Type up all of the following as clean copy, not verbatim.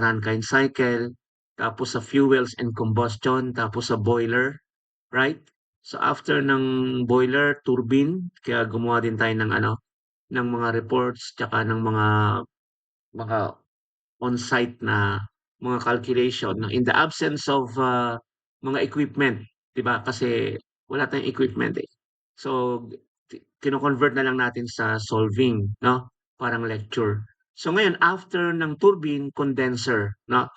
Rankine cycle, tapos sa fuels and combustion, tapos sa boiler, right? So after ng boiler, turbine, kaya gumawa din tayo ng ano, ng mga reports tsaka ng mga on-site na mga calculation no? In the absence of mga equipment, 'di ba? Kasi wala tayong equipment eh. So kino-convert na lang natin sa solving, no? Parang lecture. So ngayon after ng turbine, condenser, no?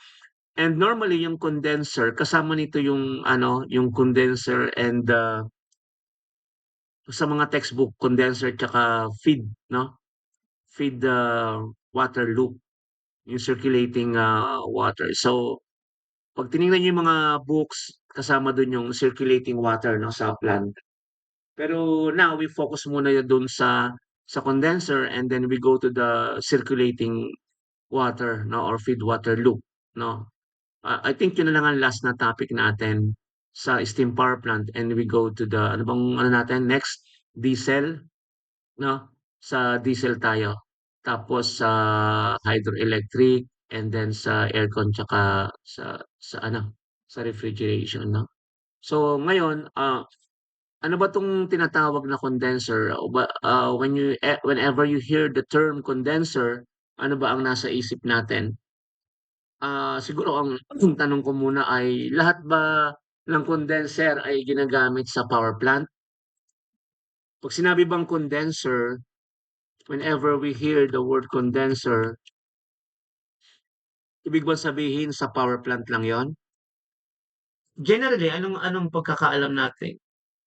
And normally yung condenser kasama nito yung ano, yung condenser and sa mga textbook condenser tsaka feed, no? Feed water loop, yung circulating water. So pag tinignan niyo yung mga books, kasama dun yung circulating water 'no, sa plant. Pero now we focus muna dun sa condenser and then we go to the circulating water 'no, or feed water loop 'no. I think yun na lang ang last na topic natin sa steam power plant and we go to the ano bang ano natin next, diesel 'no, sa diesel tayo. Tapos sa hydroelectric and then sa aircon tsaka sa ano, sa refrigeration 'no. So ngayon, ano ba 'tong tinatawag na condenser o ba, whenever you hear the term condenser, ano ba ang nasa isip natin? Siguro ang tanong ko muna ay lahat ba ng condenser ay ginagamit sa power plant? 'Pag sinabi bang condenser, whenever we hear the word condenser, ibig bang sabihin sa power plant lang 'yon? Generally, anong anong pagkakaalam natin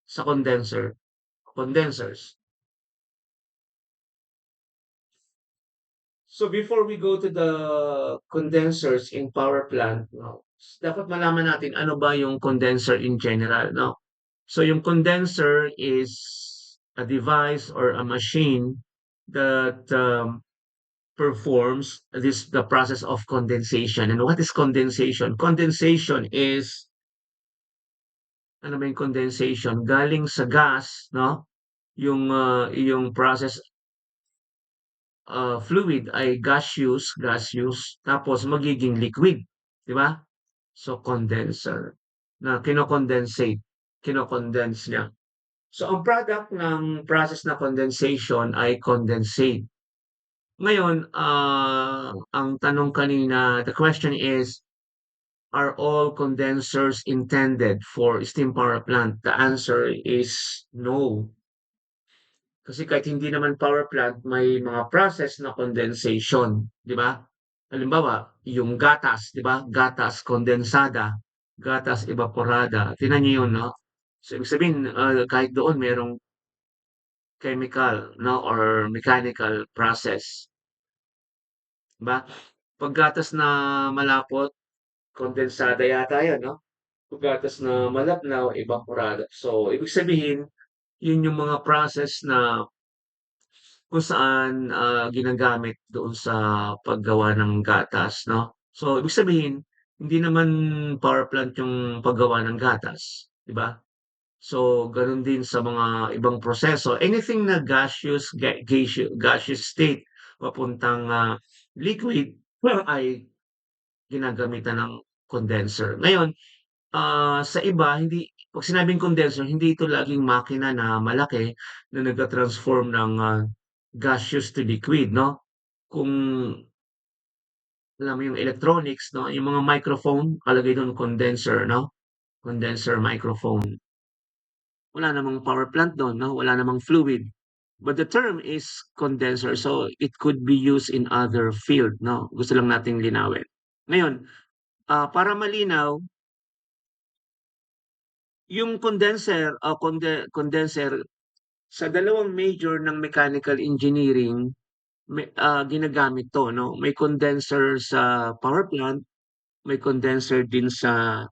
sa condenser, condensers? So before we go to the condensers in power plant 'no, dapat malaman natin ano ba yung condenser in general 'no. So yung condenser is a device or a machine that, performs the process of condensation. And what is condensation? Condensation is ano ba yung condensation? Galing sa gas 'no, yung process fluid ay gaseous tapos magiging liquid, 'di ba? So, condenser na kino-condense niya. So, ang product ng process na condensation ay condensate. Ngayon, ang tanong kanina, the question is, are all condensers intended for steam power plant? The answer is no. Kasi kahit hindi naman power plant, may mga process na condensation, 'di ba? Halimbawa, yung gatas, 'di ba? Gatas kondensada, gatas evaporada. Tingnan niyo 'yun, no? So, ibig sabihin, kahit doon merong chemical, no, or mechanical process, 'di ba? 'Pag gatas na malapot, kondensada yata 'yun, no? 'Pag gatas na malabnaw, evaporada. So, ibig sabihin, 'yun yung mga process na kung saan, ginagamit doon sa paggawa ng gatas 'no. So, ibig sabihin hindi naman power plant yung paggawa ng gatas, 'di ba? So, gano'n din sa mga ibang proseso. Anything na gaseous state papuntang, liquid ay ginagamitan ng condenser. Ngayon, sa iba hindi 'pag sinabing condenser hindi ito laging makina na malaki na nagta-transform ng, gaseous to liquid 'no. Kung alam mo yung electronics 'no, yung mga microphone nakalagay dun condenser 'no, condenser microphone. Wala namang power plant dun 'no, wala namang fluid. But the term is condenser so it could be used in other field 'no, gusto lang nating linawin. Ngayon, para malinaw yung condenser sa dalawang major ng mechanical engineering ginagamit 'to 'no. May condenser sa power plant, may condenser din saan,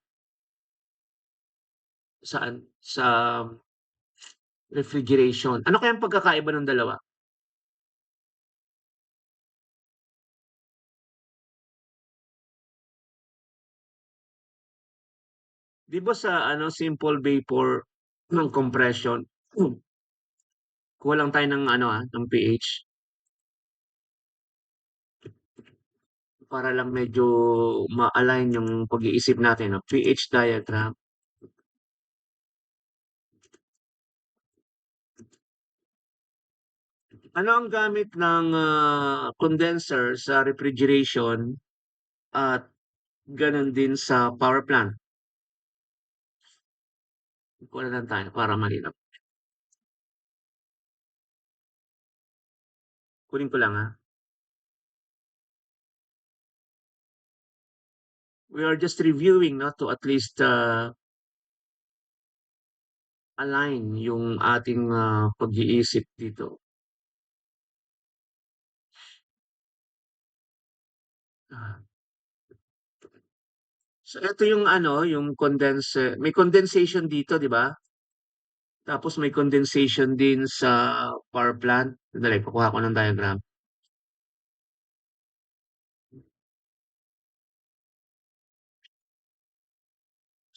sa refrigeration. Ano kayang pagkakaiba ng dalawa? 'Di ba sa ano, simple vapor ng compression, kuha lang tayo ng ano, ng pH. para lang medyo ma-align yung pag-iisip natin, 'no, pH diagram. Ano ang gamit ng, condenser sa refrigeration at gano'n din sa power plant? Kuha lang tayo para malinaw. Kunin ko lang, We are just reviewing, 'no, to at least, align yung ating, pag-iisip dito. Ah, so ito yung ano, yung may condensation dito, 'di ba? Tapos may condensation din sa power plant. Sandali, kukuha ko ng diagram.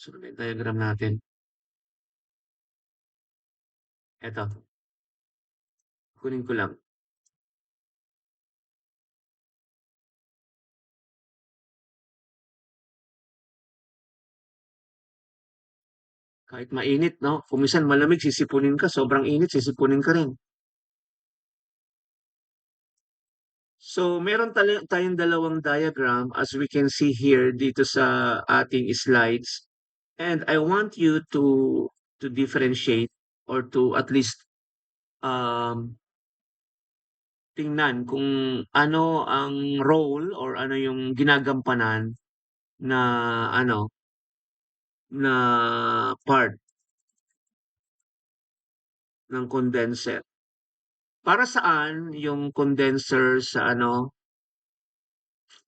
So, may diagram natin. Eto, kunin ko lang. Kahit mainit, 'no? Kung minsan malamig, sisipunin ka. Sobrang init, sisipunin ka rin. So, meron tayong dalawang diagram as we can see here dito sa ating slides. And I want you to differentiate or to at least tingnan kung ano ang role or ano yung ginagampanan na ano na part ng condenser. Para saan yung condenser sa ano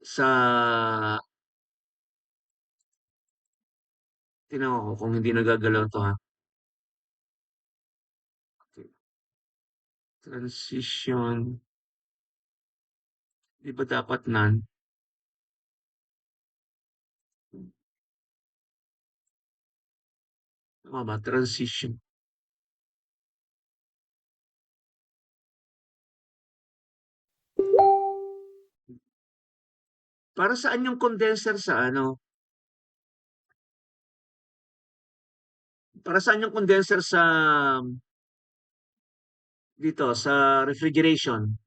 sa tingnan ko kung hindi nagagalaw 'to, ha. Transition, 'di ba dapat none? Tama ba? Transition. Para saan yung condenser sa ano, para saan yung condenser sa dito sa refrigeration?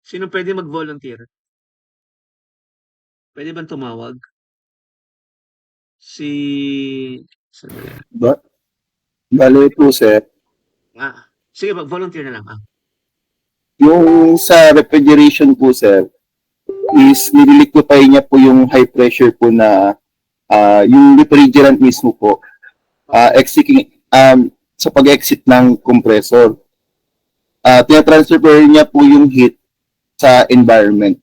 Sino puwedeng mag-volunteer? Puwede bang tumawag? Si sandali, Ba bale po sir, sige mag-volunteer na lang, yung sa refrigeration po sir, is nililikutay niya po yung high pressure po na yung refrigerant mismo po, Okay, exiting, sa pag-exit ng compressor. Tinatransfer niya po yung heat sa environment.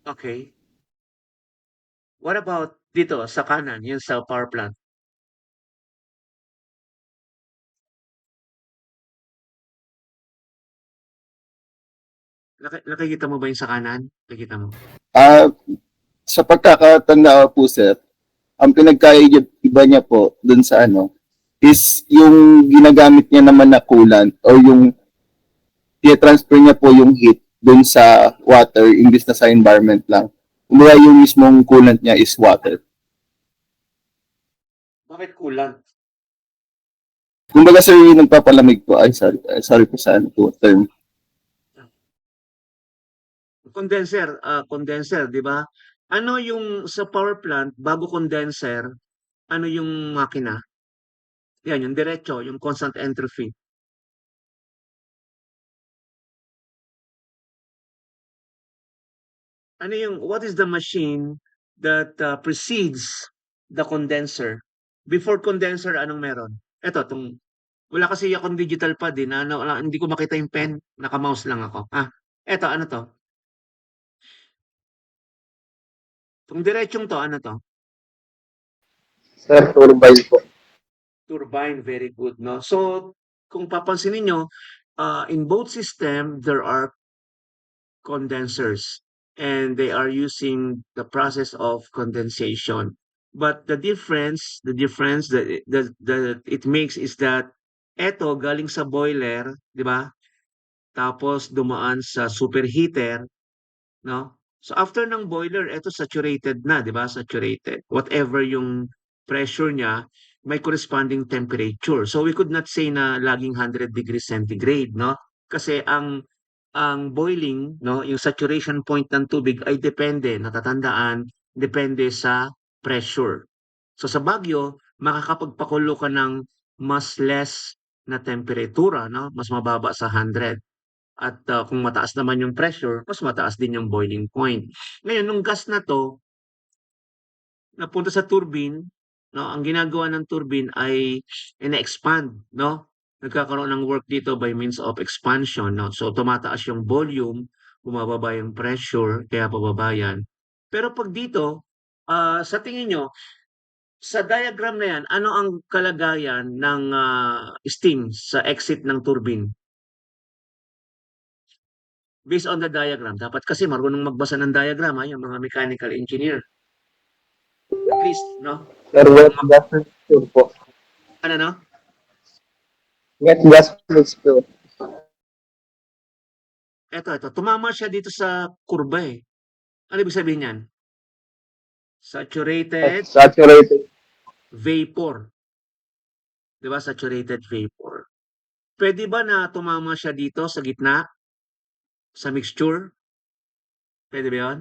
okay. What about dito sa kanan, yung sa power plant? Nakikita mo ba yung sa kanan? Nakikita mo? Uh, sa pagkakatanda ko po sir, ang pinagkaiba niya po dun sa ano, is yung ginagamit niya naman na coolant o yung i-transfer niya po yung heat dun sa water imbis na sa environment lang. Kumbaga yung mismong coolant niya is water. Bakit kulang? Kumbaga sir, yung nagpapalamig po, ay sorry po sa ano po, term. Condenser, 'di ba? Ano yung sa power plant bago condenser, ano yung makina? Yan, yung diretso, yung constant entropy. What is the machine that precedes the condenser? Before condenser, anong meron? Wala kasi akong digital pad eh, hindi ko makita yung pen, naka-mouse lang ako. Eto, ano to? Itong diretsong to, ano to? Sir, turbine po. Turbine, very good, no? So, kung papansinin nyo, in both system, there are condensers and they are using the process of condensation. But the difference that it makes is that Eto galing sa boiler, 'di ba? Tapos dumaan sa superheater, 'no? So after ng boiler, eto saturated na, 'di ba? Saturated. Whatever yung pressure niya, may corresponding temperature. So we could not say na laging 100 degrees centigrade, no? Kasi ang boiling, no, yung saturation point ng tubig ay depende, natatandaan, depende sa pressure. So sa Baguio, makakapagpakulo ka ng mas less na temperatura, no? Mas mababa sa 100. At kung mataas naman yung pressure, mas mataas din yung boiling point. Ngayon, nung gas na to, napunta sa turbine, no, ang ginagawa ng turbine ay ina-expand, no? Nagkakaroon ng work dito by means of expansion, no? So tumataas yung volume, bumababa yung pressure, kaya pababa yan. Pero pag dito, sa tingin nyo, sa diagram na yan, ano ang kalagayan ng steam sa exit ng turbine? Based on the diagram. Dapat kasi marunong magbasa ng diagram, yung mga mechanical engineer. At least, no? Sir, wet gas mixture po. Ano, no? Wet gas mixture. Eto, tumama siya dito sa kurba eh. Ano ibig sabihin yan? Saturated Saturated. vapor. Di ba? Saturated vapor. Pwede ba na tumama siya dito sa gitna? Sa mixture? Pwede ba yun?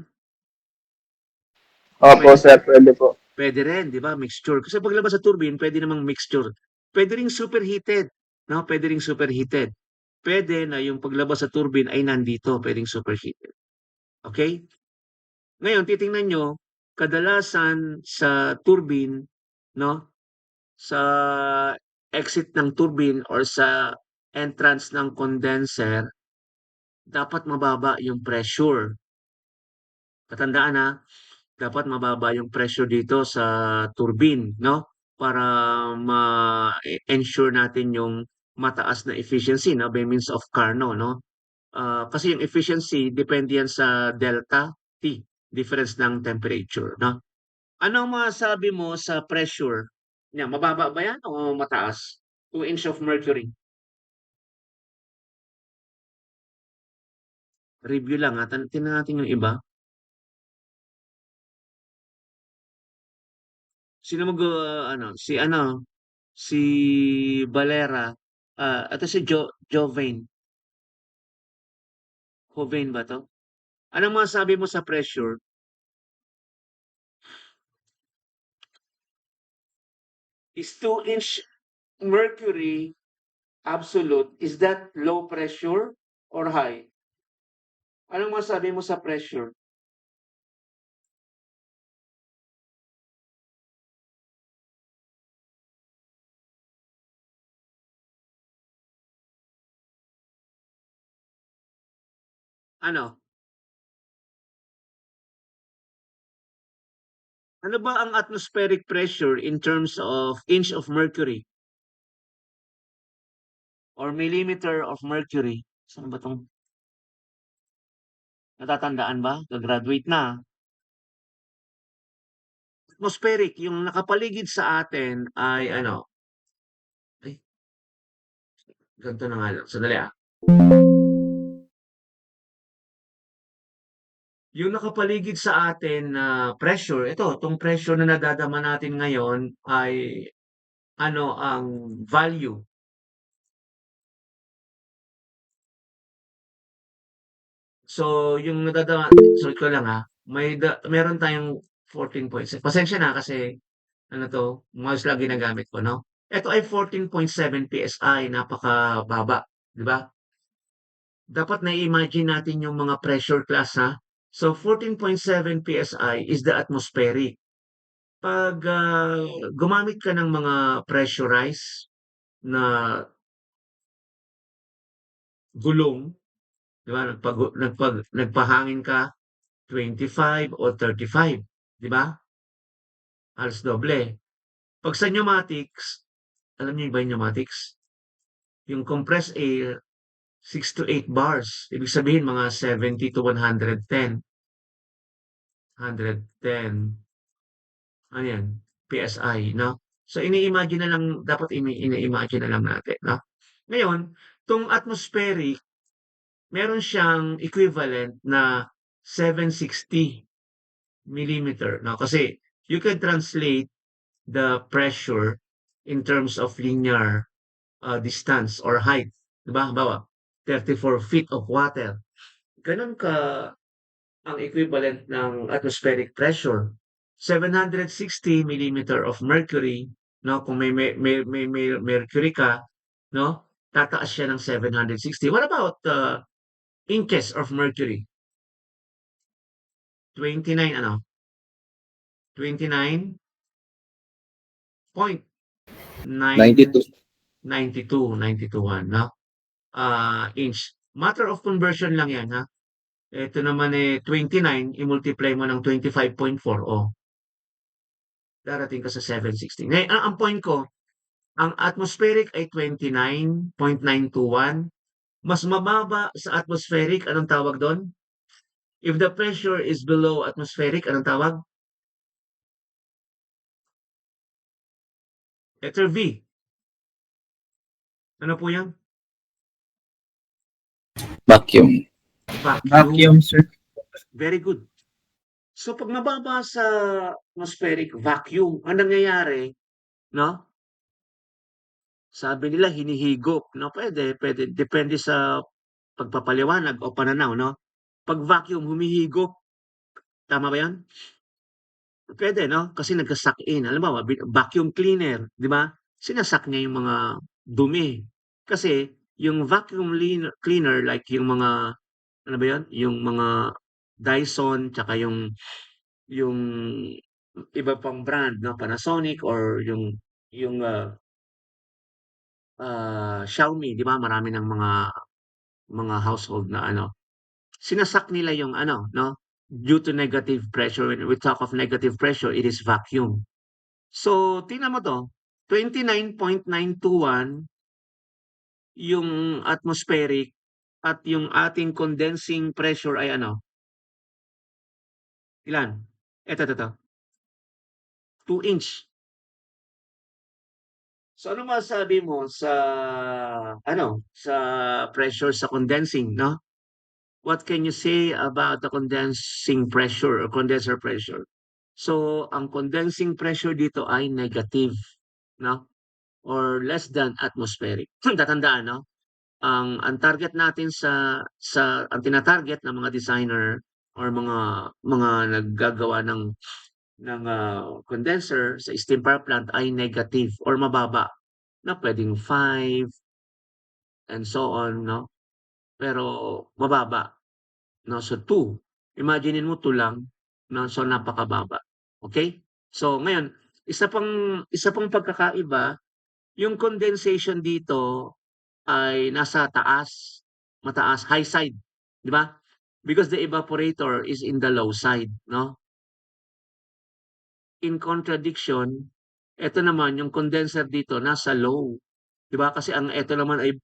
Opo, Pwede, sir, pwede po. pwede rin, di ba? Mixture. Kasi paglabas sa turbine, pwede namang mixture. Pwede ring superheated. No? Pwede ring superheated. Pwede na yung paglabas sa turbine ay nandito, pwedeng superheated. Okay? Ngayon, titingnan nyo, kadalasan sa turbine, no? Sa exit ng turbine or sa entrance ng condenser, dapat mababa yung pressure. Tatandaan na, dapat mababa yung pressure dito sa turbine, no? Para ma-ensure natin yung mataas na efficiency, no? By means of Carnot, no? Kasi yung efficiency, depende yan sa delta T, difference ng temperature, no? Anong masabi mo sa pressure niya? Mababa ba yan o mataas? 2 inch of mercury. Review lang ha. Tingnan natin yung iba. Sino si Valera. Ito si Jovain. Jovain ba to? Anong masabi mo sa pressure? Is 2 inch mercury absolute? Is that low pressure or high? Anong masabi mo sa pressure? Ano? Ano ba ang atmospheric pressure in terms of inch of mercury or millimeter of mercury? Saan ba tong natatandaan ba? Gagraduate na. Atmospheric, yung nakapaligid sa atin ay ano? Ay, ganito na nga lang. Sandali ah. Yung nakapaligid sa atin na pressure, itong pressure na nadadama natin ngayon ay ano ang value. So, yung nadadama, sorry ko lang ha, meron tayong 14.6. Pasensya na kasi ano to, mouse lang ginagamit ko, no? Ito ay 14.7 PSI, napakababa, di ba? Dapat na-imagine natin yung mga pressure class ha. So 14.7 PSI is the atmospheric. Pag gumamit ka ng mga pressurized na gulong, di ba? Nagpahangin ka 25 o 35, di ba? Halos doble. Pag sa pneumatics, alam niyo ba yung pneumatics? Yung compressed air, 6 to 8 bars. Ibig sabihin mga 70 to 110. 110. Ano yan? PSI, no? So ini-imagine na lang dapat ini-imagine na lang natin 'no. Ngayon, 'tong atmospheric meron siyang equivalent na 760 millimeter 'no, kasi you can translate the pressure in terms of linear, distance or height, 'di ba? Halimbawa, 34 feet of water, gano'n ka ang equivalent ng atmospheric pressure. 760 millimeter of mercury 'no, kung may mercury ka 'no, tataas siya ng 760. What about, inches of mercury? 29 ano, 29.992 92. 92.1 'no, inch. Matter of conversion lang 'yan, ha. Ito naman, 29 i-multiply mo ng 25.4, oh, darating ka sa 760. Ngayon ang point ko, ang atmospheric ay 29.921, mas mababa sa atmospheric, anong tawag dun? If the pressure is below atmospheric, anong tawag? Letter V. Ano po yan? Vacuum. Vacuum. sir. Very good. So pag mababa sa atmospheric vacuum, ang nangyayari, no? Sabi nila hinihigop, no? Pwede, depende sa pagpapaliwanag o pananaw, no? Pag vacuum, humihigop, tama ba yan? Pwede, no? Kasi nagka-suck in. Halimbawa, vacuum cleaner, di ba? Sinasak niya yung mga dumi. Kasi yung vacuum cleaner, like yung mga, ano ba yan? Yung mga Dyson, tsaka yung iba pang brand, no? Panasonic or yung Xiaomi, di ba? Marami ng mga household na ano. Sinasak nila yung ano, no? Due to negative pressure. When we talk of negative pressure, it is vacuum. So, tingnan mo 'to, 29.921 yung atmospheric at yung ating condensing pressure ay ano, ilan? Eto, 2 inch. So, ano masasabi mo sa ano, sa pressure sa condensing, 'no? What can you say about the condensing pressure or condenser pressure? So, ang condensing pressure dito ay negative, 'no? Or less than atmospheric. Tatandaan, 'no? Ang target natin sa ang tina-target ng mga designer or mga naggagawa ng condenser sa steam power plant ay negative or mababa na puwedeng 5 and so on, 'no? Pero mababa, 'no? So 2, imaginin mo 2 lang, 'no? So napakababa, okey? So ngayon, isa pang pagkakaiba, yung condensation dito ay nasa taas, mataas, high side, 'di ba? Because the evaporator is in the low side, 'no? In contradiction, eto naman yung condenser dito nasa low, 'di ba? Kasi ang eto naman ay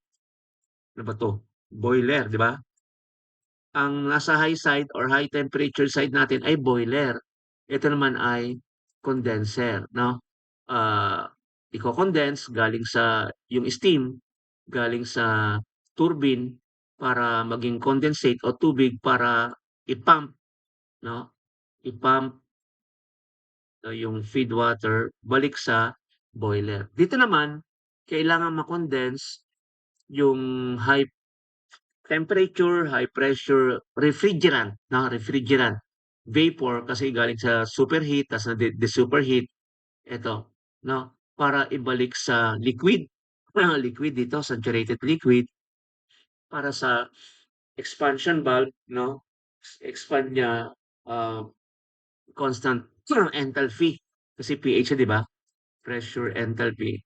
ano ba 'to, boiler, 'di ba? Ang nasa high side or high temperature side natin ay boiler. Ito naman ay condenser, 'no? Ah, iko-condense galing sa yung steam, galing sa turbine para maging condensate o tubig para i-pump, 'no? I-pump, yung feed water balik sa boiler. Dito naman kailangan ma-condense yung high temperature, high pressure refrigerant, 'no, refrigerant. Vapor kasi galing sa superheat ta's nade-superheat, eto, 'no, para ibalik sa liquid, liquid dito, saturated liquid, para sa expansion valve, 'no, expand niya, ah, constant enthalpy kasi pH siya, 'di ba? Pressure, enthalpy,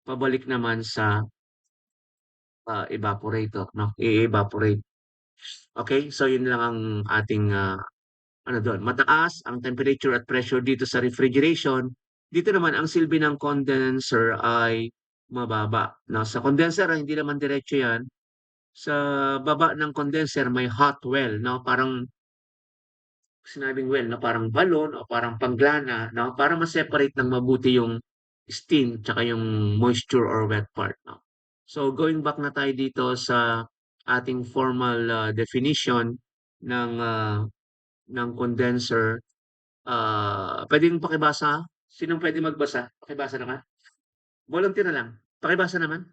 pabalik naman sa, evaporator, 'no, i-evaporate. Okay, so yun lang ang ating, ano dun, mataas ang temperature at pressure dito sa refrigeration. Dito naman ang silbi ng condenser ay mababa. Now, sa condenser ay hindi naman diretso 'yan. Sa baba ng condenser may hot well, 'no, parang sinabing well, 'no, parang balon o parang panglana, 'no, para ma-separate ng mabuti yung steam tsaka yung moisture or wet part, 'no. So, going back na tayo dito sa ating formal, definition ng, condenser, puwedeng pakibasa? Sinong puwedeng magbasa? Pakibasa naman. Volunteer na lang, pakibasa naman.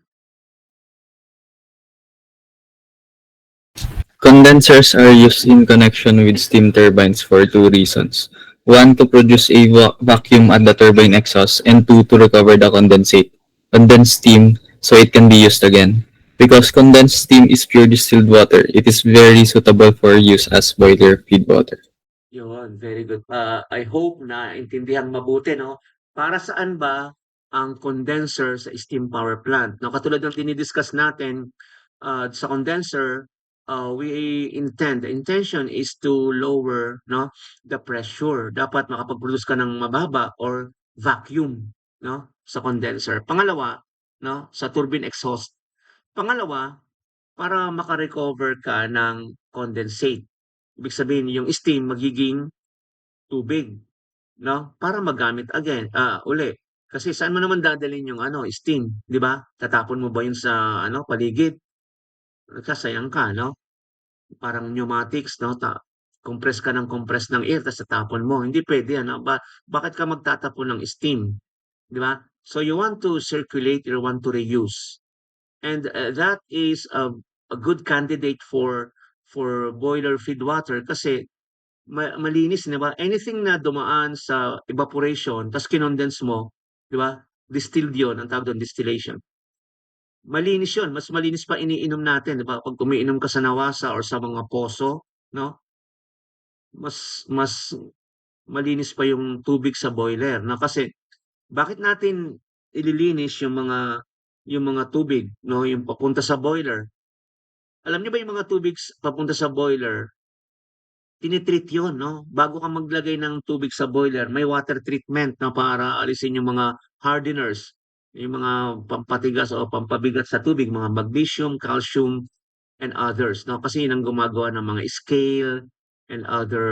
Condensers are used in connection with steam turbines for two reasons. One, to produce a vacuum at the turbine exhaust, and two, to recover the condensed steam so it can be used again. Because condensed steam is pure distilled water, it is very suitable for use as boiler feed water. Yun, very good. I hope na naintindihan mabuti, 'no? Para saan ba ang condenser sa steam power plant? 'No, katulad ng dini-discuss natin, sa condenser, the intention is to lower, 'no, the pressure. Dapat makapag-produce ka ng mababa or vacuum, 'no, sa condenser. Pangalawa, 'no, sa turbine exhaust. Pangalawa, para maka-recover ka ng condensate. Ibig sabihin yung steam magiging tubig, 'no, para magamit again, uli. Kasi saan mo naman dadalhin yung ano, steam, 'di ba? Tatapon mo ba yun sa ano, paligid? Sayang ka, 'no? Parang pneumatics, 'no, compress ka ng compress ng air ta's tatapon mo, hindi puwede yan, 'no? Bakit ka magtatapon ng steam, 'di ba? So you want to circulate, you want to reuse. And, that is a good candidate for boiler feed water kasi malinis, 'di ba? Anything na dumaan sa evaporation ta's kinondense mo, 'di ba? Distilled 'yun, ang tawag do'n distillation. Malinis 'yun, mas malinis pa iniinom natin, 'di ba? 'Pag umiinom ka sa nawasa or sa mga poso, 'no, mas malinis pa yung tubig sa boiler, 'no? Kasi bakit natin ililinis yung mga tubig, 'no, yung papunta sa boiler? Alam niyo ba yung mga tubig papunta sa boiler, tini-treat 'yun, 'no? Bago ka maglagay ng tubig sa boiler, may water treatment na para alisin yung mga hardeners, yung mga pampatigas o pampabigat sa tubig, mga magnesium, calcium, and others, 'no? Kasi yun ang gumagawa ng mga scale and other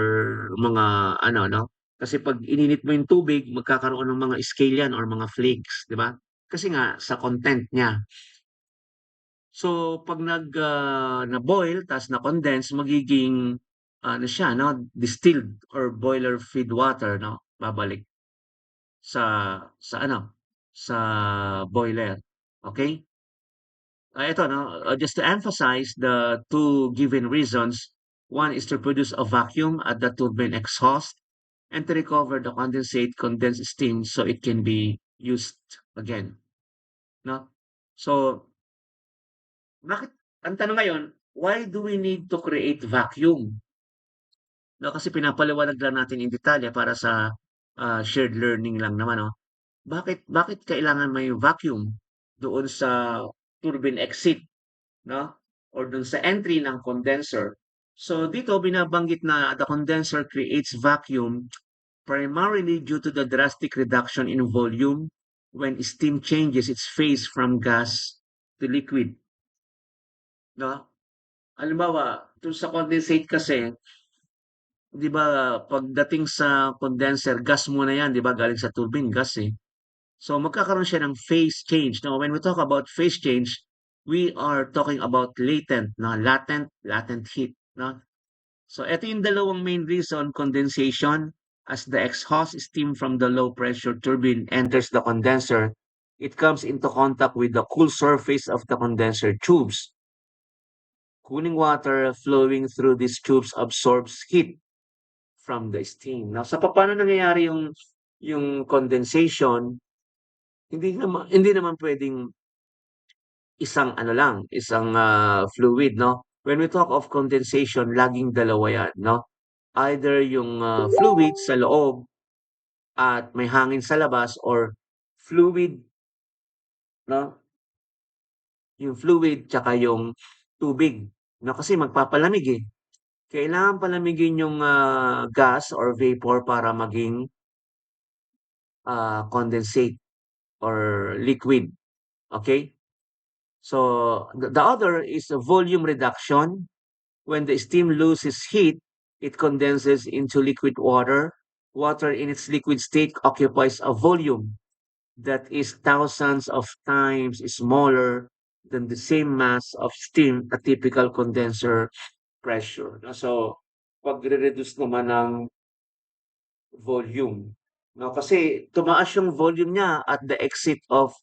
mga ano, 'no? Kasi 'pag ininit mo yung tubig, magkakaroon ng mga scale yan or mga flakes, 'di ba? Kasi nga sa content niya. So 'pag na-boil ta's na-condense magiging ano siya, 'no, distilled or boiler feed water, 'no, babalik sa ano, sa boiler, okey? Ito, 'no, just to emphasize the two given reasons, one is to produce a vacuum at the turbine exhaust and to recover the condensed steam so it can be used again, 'no? So, bakit ang tanong ngayon, why do we need to create vacuum? 'No, kasi pinapaliwanag lang natin in detalye para sa, shared learning lang naman, 'no. Bakit kailangan may vacuum doon sa turbine exit, 'no, or dun sa entry ng condenser? So dito binabanggit na the condenser creates vacuum primarily due to the drastic reduction in volume when steam changes its phase from gas to liquid, 'no? Halimbawa, dun sa condensate kasi, 'di ba, pagdating sa condenser, gas muna 'yan, 'di ba, galing sa turbine, gas, eh. So magkakaroon siya ng phase change. Now, when we talk about phase change, we are talking about latent heat, no? So ito yung dalawang main reason condensation as the exhaust steam from the low pressure turbine enters the condenser, it comes into contact with the cool surface of the condenser tubes. Cooling water flowing through these tubes absorbs heat from the steam. Now, sa paano nangyayari yung condensation, hindi naman puwedeng isang ano lang, isang, fluid, 'no? When we talk of condensation, laging dalawa 'yan, 'no? Either yung, fluid sa loob at may hangin sa labas or fluid, 'no, yung fluid tsaka yung tubig, 'no? Kasi magpapalamig, eh. Kailangan palamigin yung, gas or vapor para maging, condensate or liquid, okay? So the other is a volume reduction. When the steam loses heat, it condenses into liquid water. Water in its liquid state occupies a volume. that is thousands of times smaller than the same mass of steam at typical condenser pressure. No? So, pagre-reduce naman ng volume. No? Kasi tumaas yung volume niya at the exit of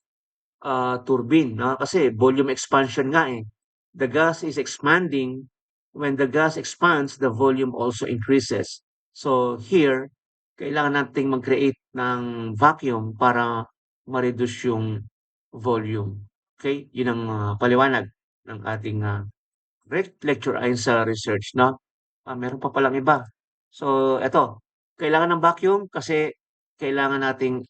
turbine. No? Kasi volume expansion nga eh. The gas is expanding. When the gas expands, the volume also increases. So here, kailangan nating mag-create ng vacuum para ma-reduce yung volume. Okay? Yun ang paliwanag ng ating lecture ayon sa research, no? Meron pa palang iba. So, eto, kailangan ng vacuum kasi kailangan nating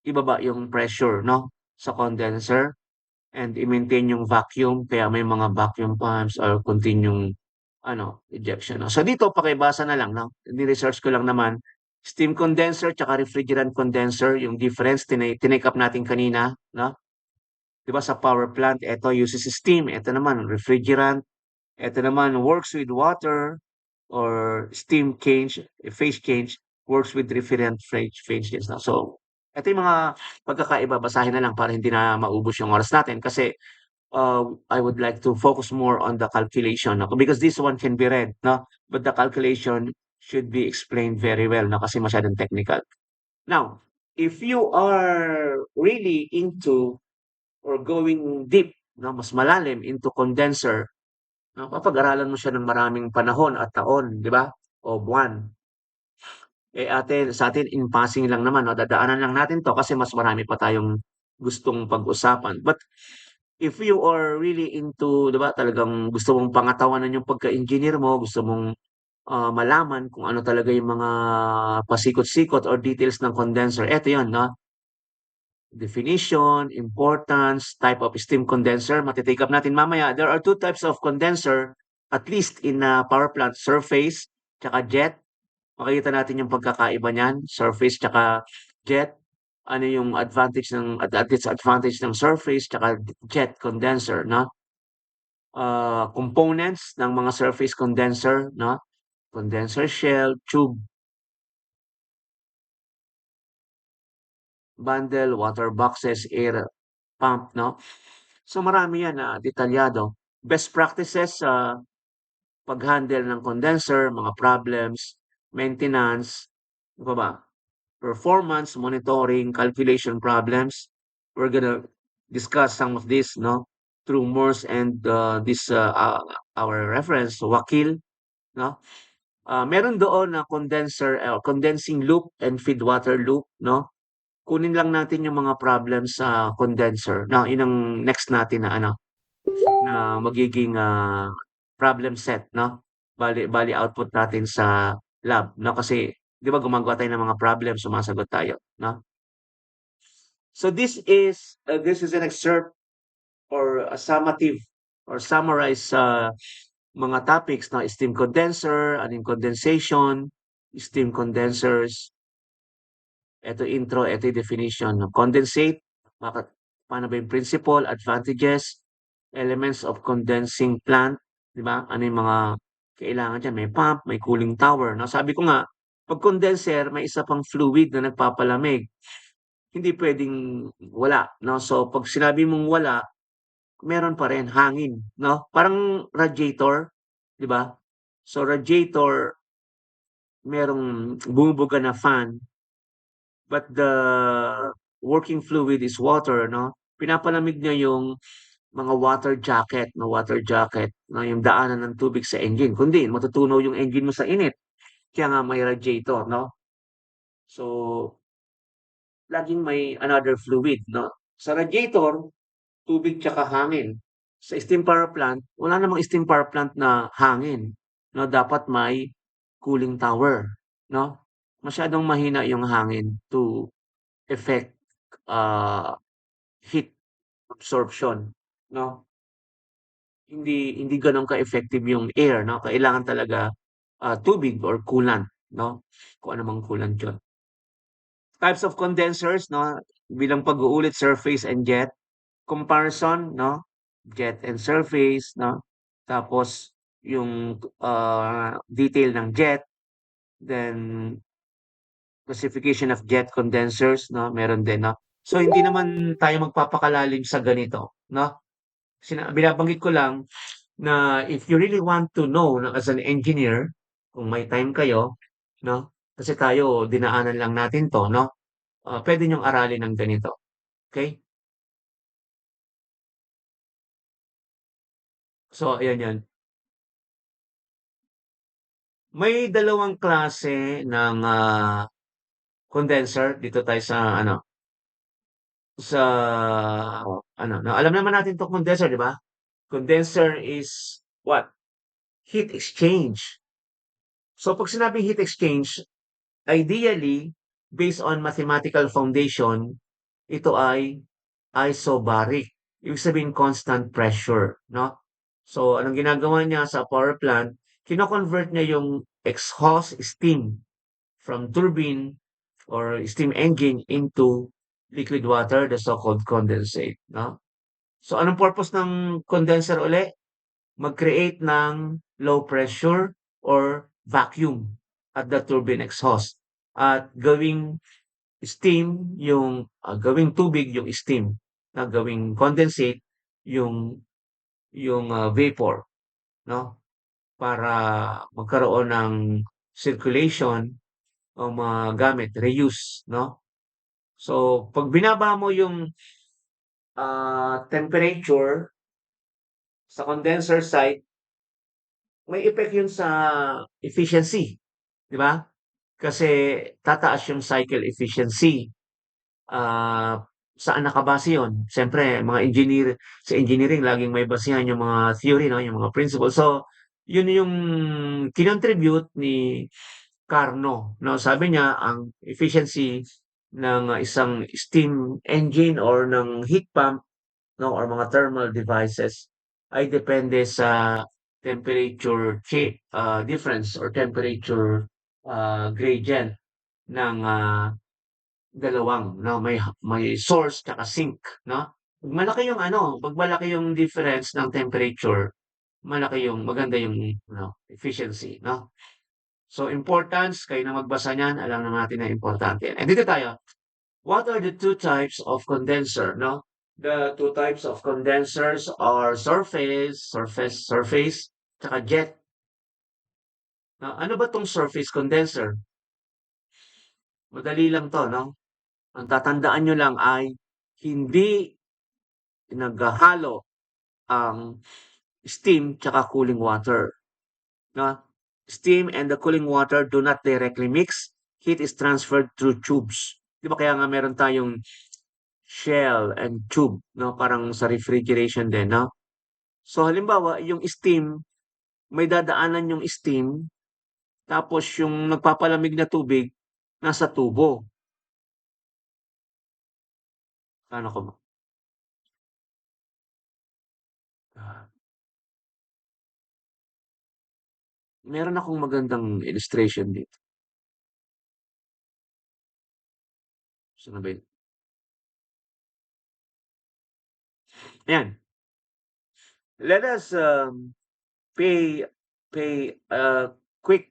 ibaba yung pressure, no? Sa condenser and i-maintain yung vacuum kaya may mga vacuum pumps or continuing ejection. No? So dito pakibasa na lang, no? Ni-research ko lang naman steam condenser tsaka refrigerant condenser, yung difference tinake up natin kanina, no? 'Di ba sa power plant, ito uses steam, ito naman refrigerant, ito naman works with water or steam change, phase change works with different phase change. No? So ito yung mga pagkakaiba, basahin na lang para hindi na maubos yung oras natin kasi I would like to focus more on the calculation, no? Because this one can be read, no? But the calculation should be explained very well, no? Kasi masyadong technical. Now, if you are really into or going deep, no, mas malalim into condenser, no, papag-aralan mo siya ng maraming panahon at taon, di ba? O buwan. Sa atin, in passing lang naman, no? Dadaanan lang natin to kasi mas marami pa tayong gustong pag-usapan. But if you are really into, 'di ba, talagang gusto mong pangatawanan yung pagka-engineer mo, gusto mong malaman kung ano talaga yung mga pasikot-sikot or details ng condenser, eto 'yon, no? Definition, importance, type of steam condenser, mati-take up natin mamaya. There are two types of condenser, at least in power plant, surface tsaka jet. Makikita natin yung pagkakaiba niyan, surface tsaka jet. Ano yung advantage at disadvantage ng surface tsaka jet condenser, no? Components ng mga surface condenser, no? Condenser shell, tube, bundle, water boxes, air pump, no? So marami yan na detalyado. Best practices sa pag-handle ng condenser, mga problems, maintenance, ano pa ba? Performance, monitoring, calculation problems. We're gonna discuss some of this, no? Through Morse and our reference, Wakil, no? Meron doon na condenser, condensing loop and feed water loop, no? Kunin lang natin yung mga problems sa condenser. No, yun ang next natin na na magiging problem set, no? Bali output natin sa lab, no? Kasi 'di ba gumagawa tayo ng mga problem, sumasagot tayo, no? So this is an excerpt or a summative or summarize sa mga topics na steam condenser, ano yung condensation, steam condensers, ito intro, ito yung definition. Condensate, bakit, paano ba yung principle, advantages, elements of condensing plant, di ba? Ano yung mga kailangan dyan? May pump, may cooling tower. No? Sabi ko nga, pag condenser, may isa pang fluid na nagpapalamig. Hindi pwedeng wala. No? So, pag sinabi mong wala, meron pa rin hangin. No? Parang radiator, di ba? So, radiator, merong bumubuga na fan, but the working fluid is water, no? Pinapalamig niya yung mga water jacket, no? Yung daanan ng tubig sa engine. Kundi, matutunaw yung engine mo sa init. Kaya nga may radiator, no? So, laging may another fluid, no? Sa radiator, tubig tsaka hangin. Sa steam power plant, wala namang steam power plant na hangin, no? Dapat may cooling tower, no? Masyadong mahina yung hangin to effect heat absorption, no? Hindi gano'n ka-effective yung air, no? Kailangan talaga tubig or coolant, no? Kung ano mang coolant 'yun. Types of condensers, no? Bilang pag-uulit, surface and jet. Comparison, no? Jet and surface, no? Tapos yung detail ng jet, then classification of jet condensers, no? Meron din, no? So, hindi naman tayo magpapakalalim sa ganito, 'no? Binabanggit ko lang na if you really want to know na as an engineer, kung may time kayo, 'no, kasi tayo dinaanan lang natin 'to, 'no, puwede niyong aralin ng ganito, okey? So, ayan 'yan. May dalawang klase ng, condenser dito tayo sa ano, sa ano, na alam naman natin 'tong condenser, 'di ba? Condenser is what? Heat exchange. So, 'pag sinabing heat exchange, ideally, based on mathematical foundation, ito ay isobaric. Ibig sabihin constant pressure, 'no? So, anong ginagawa niya sa power plant, kino-convert niya yung exhaust steam from turbine or steam engine into liquid water, the so-called condensate, 'no? So, anong purpose ng condenser uli? Mag-create ng low pressure or vacuum at the turbine exhaust at gawing tubig yung steam, na gawing condensate yung vapor, 'no, para magkaroon ng circulation o magamit, reuse, 'no? So, 'pag binaba mo yung, temperature sa condenser side, may effect yun sa efficiency, 'di ba? Kasi tataas yung cycle efficiency. Saan nakabase yun? Siyempre sa engineering laging may basehan yung mga theory 'no, yung mga principle. So, yun yung kinontribute ni Carnot 'no. Sabi niya ang efficiency ng isang steam engine or ng heat pump 'no, or mga thermal devices ay depende sa difference or temperature, gradient ng, dalawang 'no, may source tsaka sink 'no. 'Pag malaki yung difference ng temperature, maganda yung efficiency 'no. So importance, kayo na magbasa niyan, alam na natin na importante yan. And dito tayo, what are the two types of condenser 'no? The two types of condensers are surface, tsaka jet. Ano ba 'tong surface condenser? Madali lang 'to 'no. Ang tatandaan niyo lang ay hindi naghahalo ang steam tsaka cooling water, 'no? Steam and the cooling water do not directly mix. Heat is transferred through tubes. 'Di ba kaya nga meron tayong shell and tube, 'no? Parang sa refrigeration din, 'no? So halimbawa, yung steam, may dadaanan yung steam, tapos yung nagpapalamig na tubig nasa tubo. Paano ko ah, meron akong magandang illustration dito. Saan na ba yun? Ayan. Let us pay quick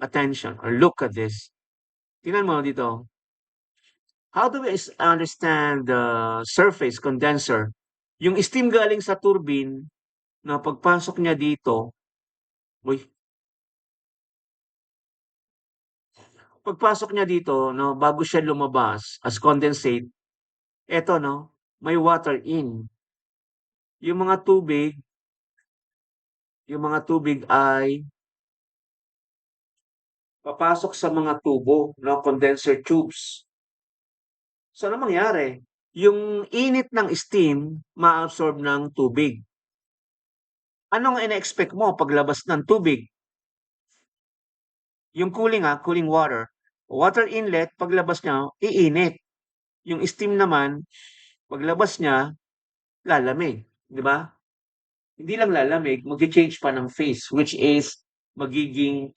attention or look at this. Tingnan mo dito. How do we understand the surface condenser? Yung steam galing sa turbine na pagpasok niya dito, uy, pagpasok niya dito 'no, bago siya lumabas as condensate, eto 'no, may water in. Yung mga tubig yung mga tubig ay papasok sa mga tubo 'no, condenser tubes. So, anong mangyari? Yung init ng steam maaabsorb ng tubig. Anong ine-expect mo paglabas ng tubig? Yung cooling water. Water inlet paglabas niya iinit. Yung steam naman paglabas niya lalamig, 'di ba? Hindi lang lalamig, magche-change pa ng phase which is magiging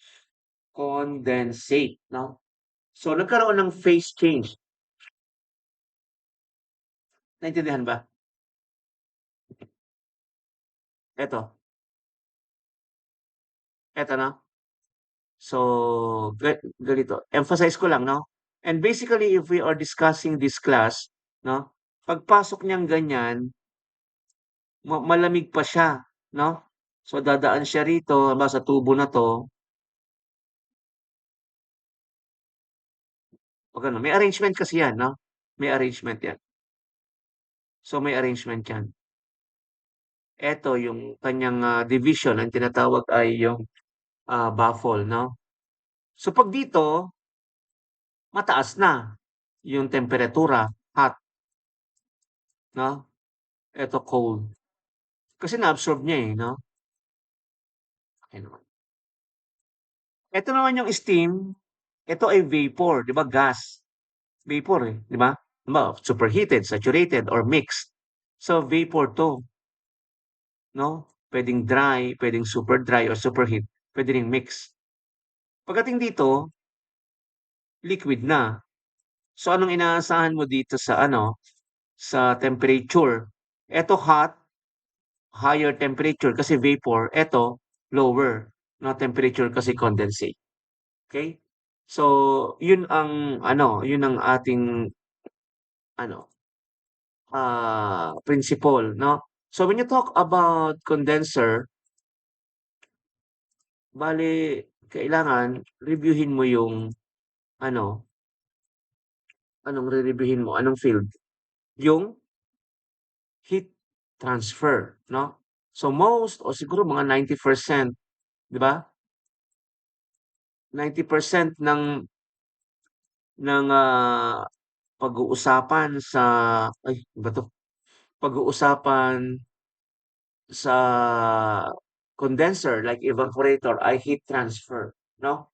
condensate, 'no? So, nagkaroon ng phase change. Naintindihan ba? Eto, eto 'no? So, ganito, emphasize ko lang 'no? And basically, if we are discussing this class, 'no? Pagpasok niyang ganyan, malamig pa siya, 'no? So, dadaan siya rito, halimbawa sa tubo na 'to, 'pag ano, may arrangement kasi 'yan, 'no? May arrangement 'yan. So, may arrangement 'yan. Eto yung kanyang, division ang tinatawag ay yung, baffle, 'no? So, 'pag dito, mataas na yung temperatura, hot, 'no? Eto cold. Kasi na-absorb niya, eh, 'no? Okey naman. Eto naman yung steam, ito ay vapor, 'di ba gas, vapor, eh, 'di ba? Halimbawa, superheated, saturated, or mixed. So, vapor 'to, 'no? Puwedeng dry, puwedeng super dry or superheat, puwede ring mix. Pagdating dito, liquid na. So, anong inaasahan mo dito sa ano, sa temperature? Eto hot, higher temperature kasi vapor, eto lower na temperature kasi condensate, okey? So, yun ang ano, yun ang ating ano, principle, 'no? So, when you talk about condenser, bale kailangan reviewhin mo yung ano, anong rereviewhin mo, anong field? Yung heat transfer, 'no? So, most o siguro mga 90%, 'di ba? 90% ng, pag-uusapan sa ay, ano ba 'to? Pag-uusapan sa condenser like evaporator ay heat transfer, 'no?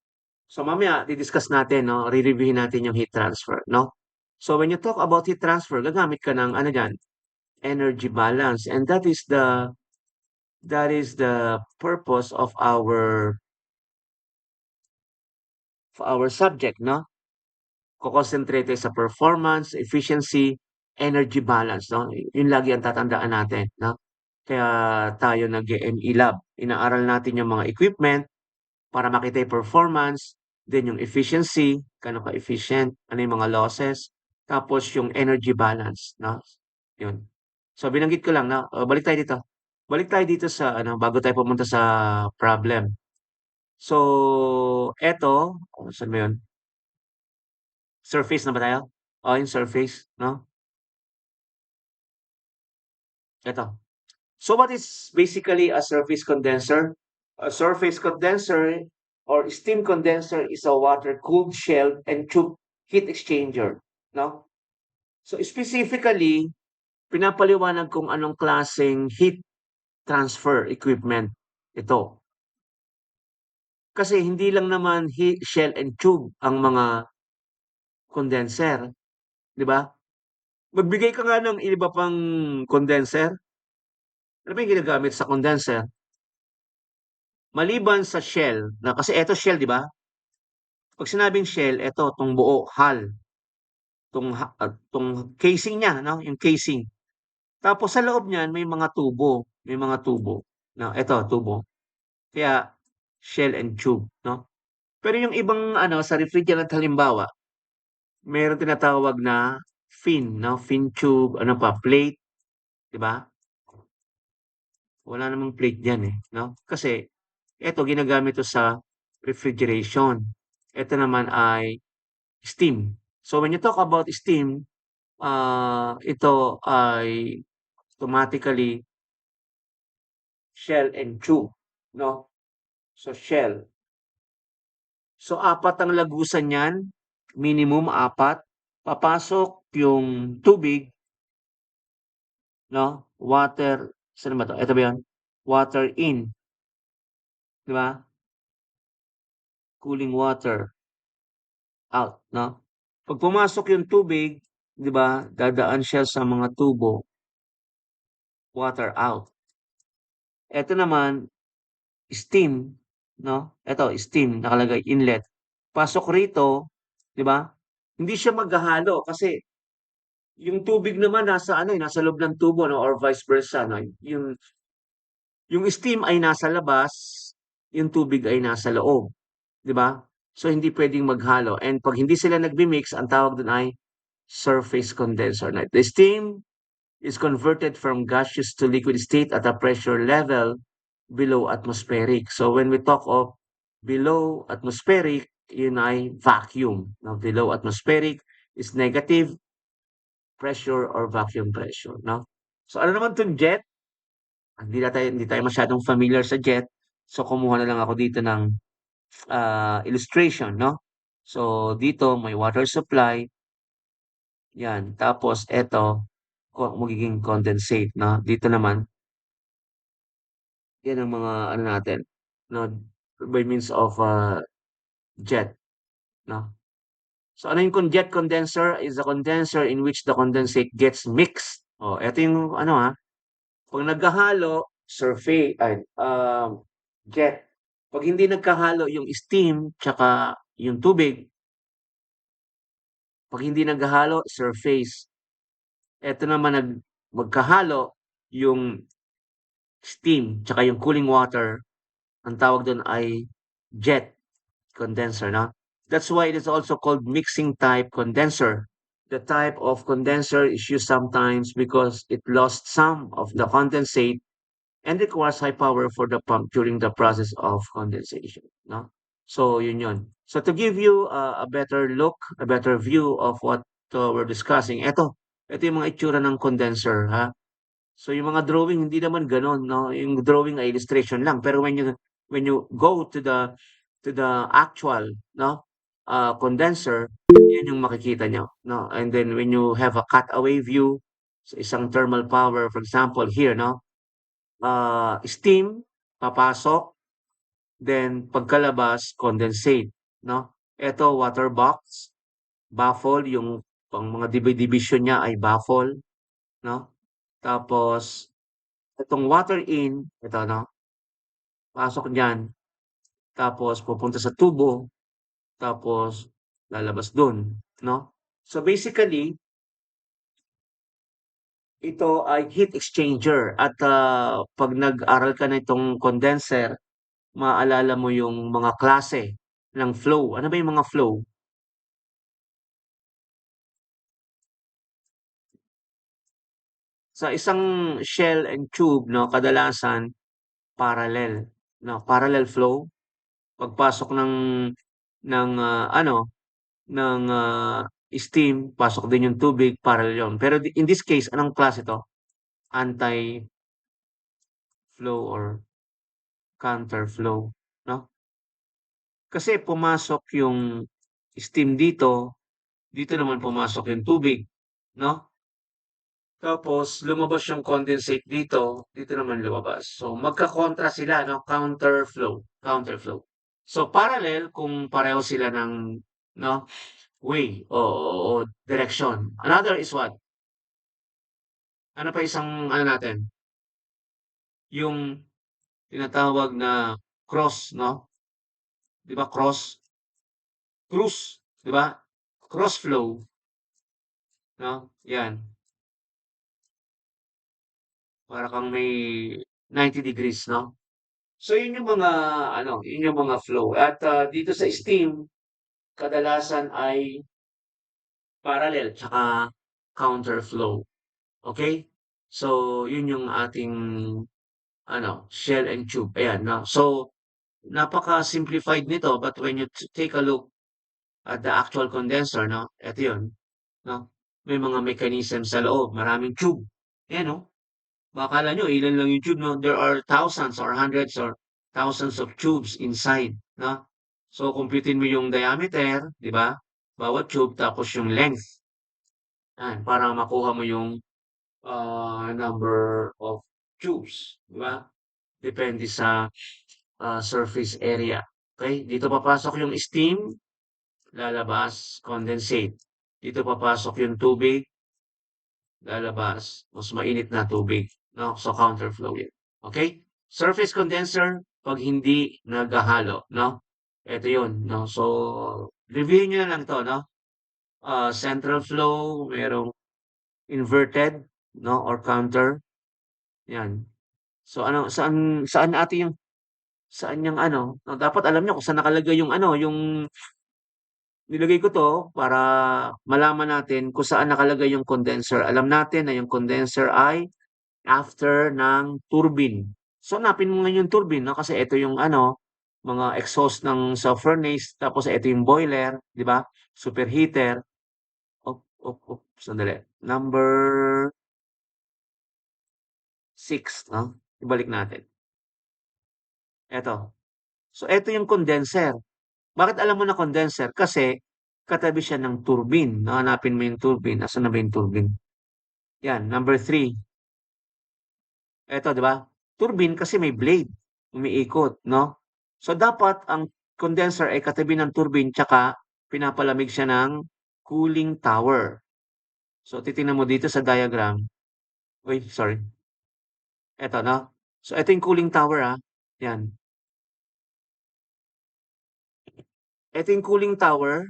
So, mamaya di-discuss natin 'no, re-reviewhin natin yung heat transfer, 'no? So, when you talk about heat transfer gagamit ka ng ano diyan, energy balance, and that is the purpose of our subject, 'no? Ko-concentrate tayo sa performance, efficiency, energy balance, 'no? Yun lagi ang tatandaan natin, 'no? Kaya tayo nag-e-ME Lab. Inaaral natin yung mga equipment para makita yung performance, then yung efficiency, gaano ka-efficient, ano yung mga losses, tapos yung energy balance, 'no? Yun. So, binanggit ko lang 'no, balik tayo dito. Balik tayo dito sa ano, bago tayo pumunta sa problem. So, eto, saan ba yun? Surface na ba tayo? Oo, yung surface, 'no? Eto. So, what is basically a surface condenser? A surface condenser or steam condenser is a water-cooled shell and tube heat exchanger, 'no? So, specifically, pinapaliwanag kung anong klaseng heat transfer equipment ito. Kasi hindi lang naman shell and tube ang mga condenser, 'di ba? Magbigay ka nga ng iba pang condenser. Ano ba yung ginagamit sa condenser? Maliban sa shell na kasi eto shell, 'di ba? 'Pag sinabing shell, eto 'tong buo, hull, 'tong casing niya 'no, yung casing. Tapos sa loob niyan may mga tubo na eto tubo. Kaya shell and tube 'no. Pero yung ibang ano sa refrigerant halimbawa, mayroong tinatawag na fin 'no, fin tube, ano pa, plate, 'di ba? Wala namang plate diyan, eh, 'no? Kasi eto ginagamit 'to sa refrigeration. Eto naman ay steam. So when you talk about steam, ito ay automatically shell and tube, 'no? So shell. So apat ang lagusan niyan, minimum apat. Papasok yung tubig, 'no, water, saan ba 'to? Eto ba yun? Water in, 'di ba? Cooling water out, 'no? 'Pag pumasok yung tubig, 'di ba, dadaan siya sa mga tubo, water out. Eto naman steam, 'no? Eto steam nakalagay inlet. Pasok rito, 'di ba? Hindi siya maghahalo kasi yung tubig naman nasa ano, eh, nasa loob ng tubo 'no or vice versa 'no. Yung steam ay nasa labas, yung tubig ay nasa loob, 'di ba? So hindi puwedeng maghalo and 'pag hindi sila nagmi-mix ang tawag dun ay surface condenser. Now, the steam is converted from gaseous to liquid state at a pressure level below atmospheric. So when we talk of below atmospheric, yun ay vacuum. Now, below atmospheric is negative pressure or vacuum pressure, no? So ano naman 'tong jet? Hindi tayo masyadong familiar sa jet. So kumuha na lang ako dito ng illustration, no? So dito may water supply, yan. Tapos eto magiging condensate, no? Dito naman, yan ang mga ano natin, no? By means of jet, no? So ano yung jet condenser is a condenser in which the condensate gets mixed. Oh, eto yung ano ha, pag naghahalo, jet. Pag hindi nagkahalo yung steam tsaka yung tubig, pag hindi naghahalo, surface. Eto naman magkahalo yung steam tsaka yung cooling water, ang tawag doon ay jet condenser, no? That's why it is also called mixing type condenser. The type of condenser is used sometimes because it lost some of the condensate and requires high power for the pump during the process of condensation, no? So yun yun. So to give you a better look, a better view of what we're discussing, ito yung mga itsura ng condenser, ha? So yung mga drawing hindi naman gano'n, no? Yung drawing ay illustration lang, pero when you go to the actual, no, condenser, yan yung makikita nyo, no? And then when you have a cutaway view sa isang thermal power, for example, here, no, steam, papasok, then pagkalabas, condensate, no? Ito, water box, baffle, yung pang mga division niya ay baffle, no? Tapos, itong water in, ito, no? Pasok diyan, tapos pupunta sa tubo, tapos lalabas dun, no? So basically, ito ay heat exchanger at 'pag nag-aral ka nitong condenser, maalala mo yung mga klase ng flow. Ano ba yung mga flow? Sa isang shell and tube, no, kadalasan parallel, no, parallel flow. Pagpasok ng ng steam, pasok din yung tubig, parallel yun. Pero in this case, anong klase 'to? Anti-flow or counter flow, no? Kasi pumasok yung steam dito, dito naman pumasok yung tubig, no? Tapos lumabas yung condensate dito, dito naman lumabas. So magkakontra sila, no? Counter flow. So parallel kung pareho sila ng, no, way o direction. Another is what? Ano pa isang ano natin? Yung tinatawag na cross, no? 'Di ba cruise, 'di ba? Cross flow, no? Yan, para kang may 90 degrees, no? So yun yung mga ano, yun yung mga flow. At dito sa steam, kadalasan ay parallel tsaka counter flow. Okay? So yun yung ating ano, shell and tube. Ayan, no? So napaka-simplified nito, but when you take a look at the actual condenser, no? Ito yun, no? May mga mechanism sa loob, maraming tube. Ayan, no? Baka akala nyo ilan lang yung tube, no? There are thousands or hundreds or thousands of tubes inside, no? So, computein mo yung diameter, di ba? Bawat tube, tapos yung length. Yan, para makuha mo yung number of tubes, di ba? Depende sa surface area. Okay? Dito papasok yung steam, lalabas, condensate. Dito papasok yung tubig, lalabas, mas mainit na tubig, no? So counterflow yan. Okay? Surface condenser pag hindi naghahalo, no? Ito 'yun, no? So review niyo na lang 'to, no? Central flow, merong inverted, no, or counter. Yan. So ano, saan ate yung saan yung ano, no, dapat alam niyo kung saan nakalagay yung ano, yung nilagay ko 'to para malaman natin kung saan nakalagay yung condenser. Alam natin na yung condenser ay after ng turbine. So, hanapin mo ngayon yung turbine 'no, kasi ito yung ano, mga exhaust ng sa furnace, tapos ito yung boiler, 'di ba? Superheater. Sandali. Number 6 'no, ibalik natin. Eto. So, eto yung condenser. Bakit alam mo na condenser? Kasi katabi siya ng turbine 'no, hanapin mo yung turbine, nasaan na ba yung turbine? Yan, number 3. Eto, 'di ba? Turbine kasi may blade, umiikot, 'no? So, dapat ang condenser ay katabi ng turbine tsaka pinapalamig siya ng cooling tower. So, titingnan mo dito sa diagram. Uy, sorry. Eto, 'no? So, eto yung cooling tower, yan. Eto yung cooling tower.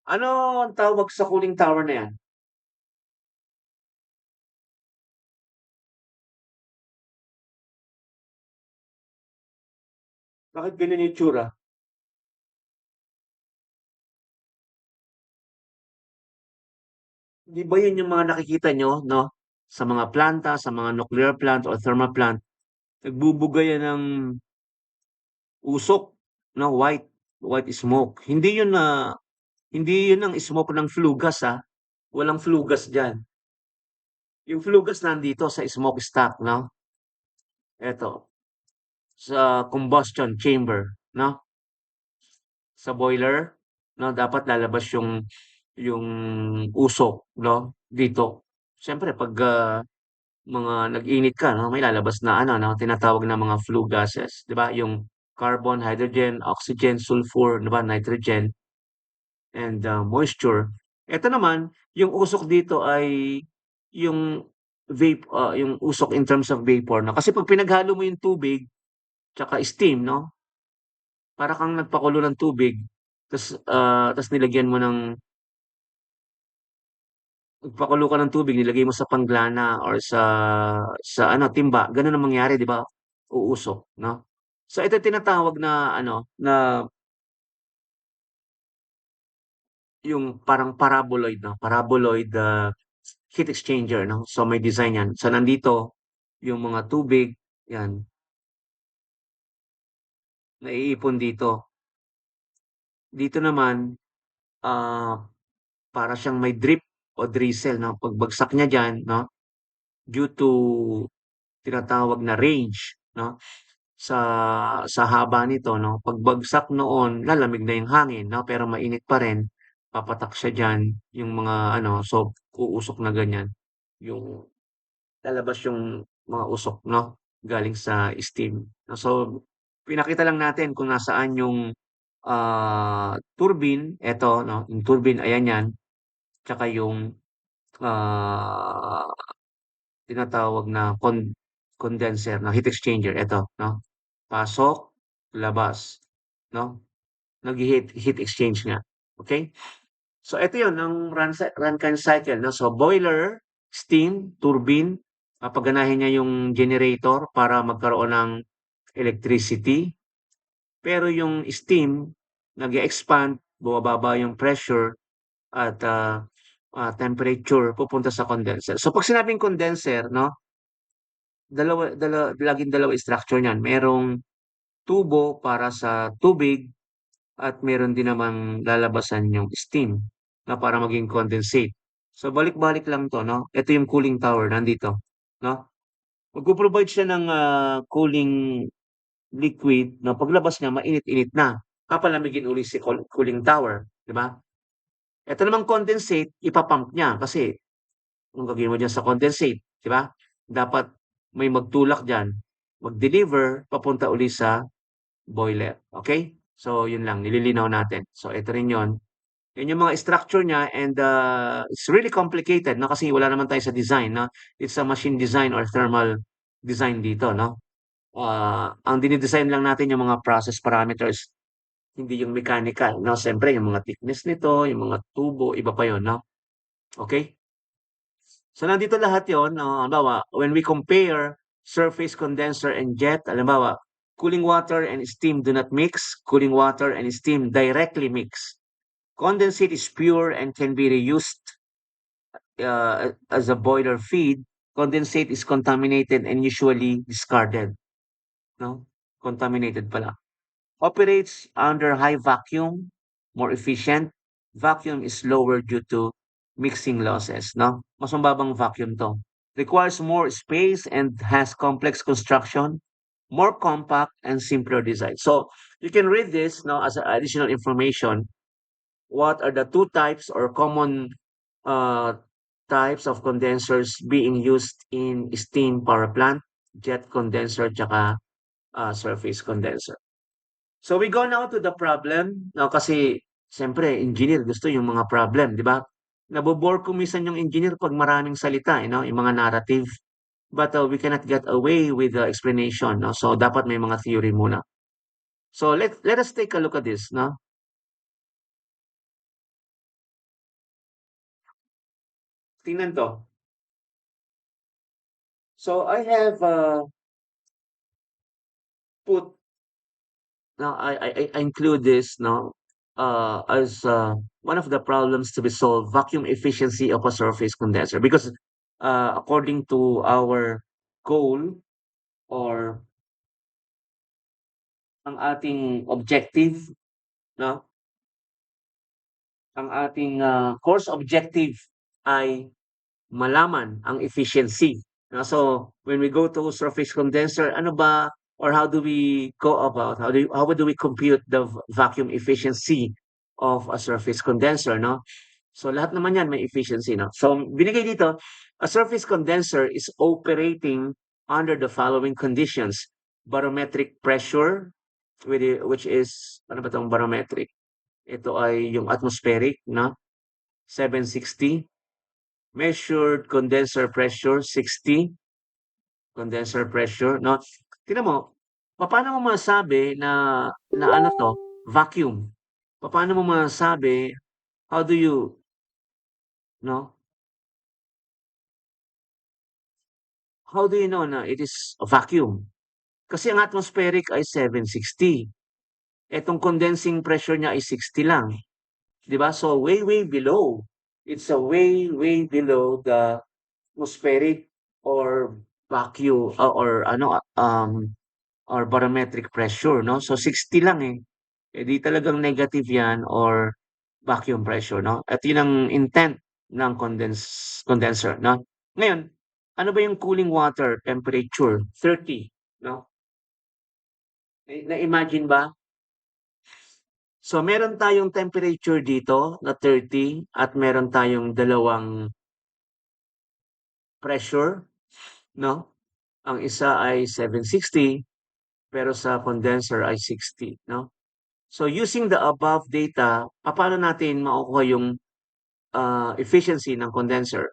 Ano ang tawag sa cooling tower na yan? Bakit ganyan yung itsura? 'Di ba yun yung mga nakikita nyo, 'no? Sa mga planta, sa mga nuclear plant o thermal plant, nagbubuga yan ng usok, 'no? White smoke. Hindi yun ang smoke ng flue gas, walang flue gas diyan. Yung flue gas nandito sa smokestack, 'no? Eto, sa combustion chamber, 'no? Sa boiler, 'no, dapat lalabas yung usok, 'no, dito. Siyempre 'pag, mga nag-init ka 'no, may lalabas na ano 'no, tinatawag na mga flue gases, 'di ba? Yung carbon, hydrogen, oxygen, sulfur, 'di ba, nitrogen, and, moisture. Eto naman, yung usok dito ay yung yung usok in terms of vapor 'no, kasi 'pag pinaghalo mo yung tubig tsaka steam 'no, para kang nagpakulo ng tubig ta's nilagyan mo ng nagpakulo ka ng tubig, nilagay mo sa panglana or sa ano, timba, gano'n ang mangyari, 'di ba? Uusok 'no? So ito tinatawag na ano, na yung parang paraboloid 'no, paraboloid, heat exchanger 'no. So may design 'yan. So nandito yung mga tubig, 'yan, naiipon dito. Dito naman, ah, para siyang may drip o drizzle 'no, pagbagsak niya diyan 'no, due to tinatawag na range 'no, sa haba nito 'no, pagbagsak noon lalamig na yung hangin 'no, pero mainit pa rin, papatak siya diyan, yung mga ano, so uusok na ganyan, yung lalabas yung mga usok 'no, galing sa steam. So, pinakita lang natin kung nasaan yung, turbine, eto 'no, yung turbine ayan yan, tsaka yung, ah, tinatawag na condenser na heat exchanger, eto 'no. Pasok, labas, 'no? Naghi-heat exchange nga, okey? So ito 'yun ang Rankine cycle 'no. So boiler, steam, turbine, papaganahin niya yung generator para magkaroon ng electricity. Pero yung steam nag-e-expand, bumababa yung pressure at, temperature pupunta sa condenser. So 'pag sinabing condenser 'no, laging dalawa structure niyan. Merong tubo para sa tubig at meron din namang lalabasan yung steam na para maging condensate. So balik-balik lang 'to 'no, ito yung cooling tower nandito 'no. Magpo-provide siya ng, cooling liquid na paglabas niya mainit-init na, papalamigin uli si cooling tower, 'di ba? Ito namang condensate ipa-pump niya kasi anong gagawin mo diyan sa condensate, 'di ba? Dapat may magtulak diyan, mag-deliver papunta uli sa boiler, okey? So yun lang nililinaw natin. So ito rin yun. Yun yung mga structure niya and, it's really complicated 'no, kasi wala naman tayo sa design 'no. It's a machine design or thermal design dito 'no. Ang dine-design lang natin yung mga process parameters, hindi yung mechanical 'no. Siyempre yung mga thickness nito, yung mga tubo, iba pa yun 'no, okey? So nandito lahat yon, halimbawa when we compare surface condenser and jet, halimbawa Cooling water and steam do not mix. Cooling water and steam directly mix. Condensate is pure and can be reused as a boiler feed. Condensate is contaminated and usually discarded. No? Contaminated pala. Operates under high vacuum, more efficient. Vacuum is lower due to mixing losses. No? Mas mababang vacuum to. Requires more space and has complex construction, more compact and simpler design. So you can read this now as additional information. What are the two types or common uh, types of condensers being used in steam power plant? Jet condenser tsaka surface condenser. So we go now to the problem. Now kasi siyempre engineer gusto yung mga problem, di ba? Nabobore ko minsan yung engineer pag maraming salita, yung mga narrative. But we cannot get away with the explanation, no? So dapat may mga theory muna. So let us take a look at this, no? Tingnan to. So I have put now I include this now as one of the problems to be solved, vacuum efficiency of a surface condenser, because according to our goal or ang ating objective, no, ang ating course objective ay malaman ang efficiency. So when we go to surface condenser, ano ba or how do we go about how do we compute the vacuum efficiency of a surface condenser, no? So lahat naman yan may efficiency, no? So binigay dito, a surface condenser is operating under the following conditions: barometric pressure, which is ano ba tong barometric? Ito ay yung atmospheric, no? 760. Measured condenser pressure 60. Condenser pressure, no? Tingnan mo, paano mo masabi na ano to, vacuum? Paano mo masabi, how do you, no? How do you know na it is a vacuum? Kasi ang atmospheric ay 760. Etong condensing pressure niya ay 60 lang. 'Di ba? So way below. It's a way below the atmospheric or vacuum or ano or barometric pressure, no? So 60 lang eh. Eh di talagang negative 'yan or vacuum pressure, no? At 'yun ang intent ng condenser, no? Ngayon, ano ba yung cooling water temperature? 30, no? Na-imagine ba? So meron tayong temperature dito na 30 at meron tayong dalawang pressure, no? Ang isa ay 760 pero sa condenser ay 60, no? So using the above data, paano natin makukuha yung efficiency ng condenser?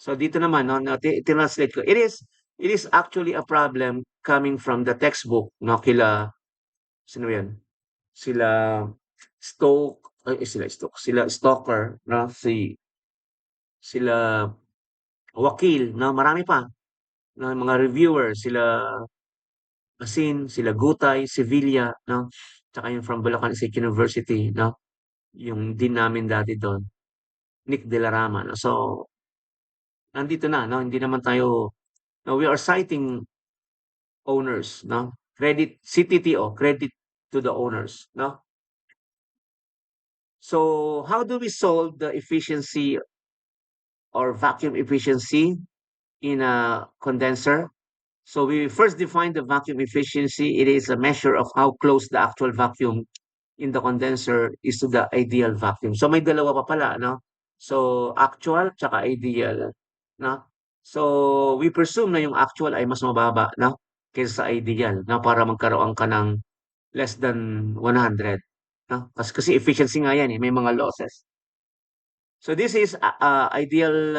So dito naman, no, translate ko. It is actually a problem coming from the textbook, no, sino yan? Sila sila Stoker, no, sila Wakil, no, marami pa, no, mga reviewer, sila Asin, sila Gutay, Sevilla, no, tsaka yung from Bulacan State University, no, yung dean namin dati doon, Nick De La Rama, no. So nandito na, no, hindi naman tayo, no, we are citing owners, no? Credit CTTO, credit to the owners, no? So how do we solve the efficiency or vacuum efficiency in a condenser? So we first define the vacuum efficiency. It is a measure of how close the actual vacuum in the condenser is to the ideal vacuum. So may dalawa pa pala, no? So actual tsaka ideal, no? So we presume na yung actual ay mas mababa, no? Kaysa sa ideal, na para magkaroon ka ng less than 100, no? Kasi efficiency nga yan, eh, may mga losses. So this is ideal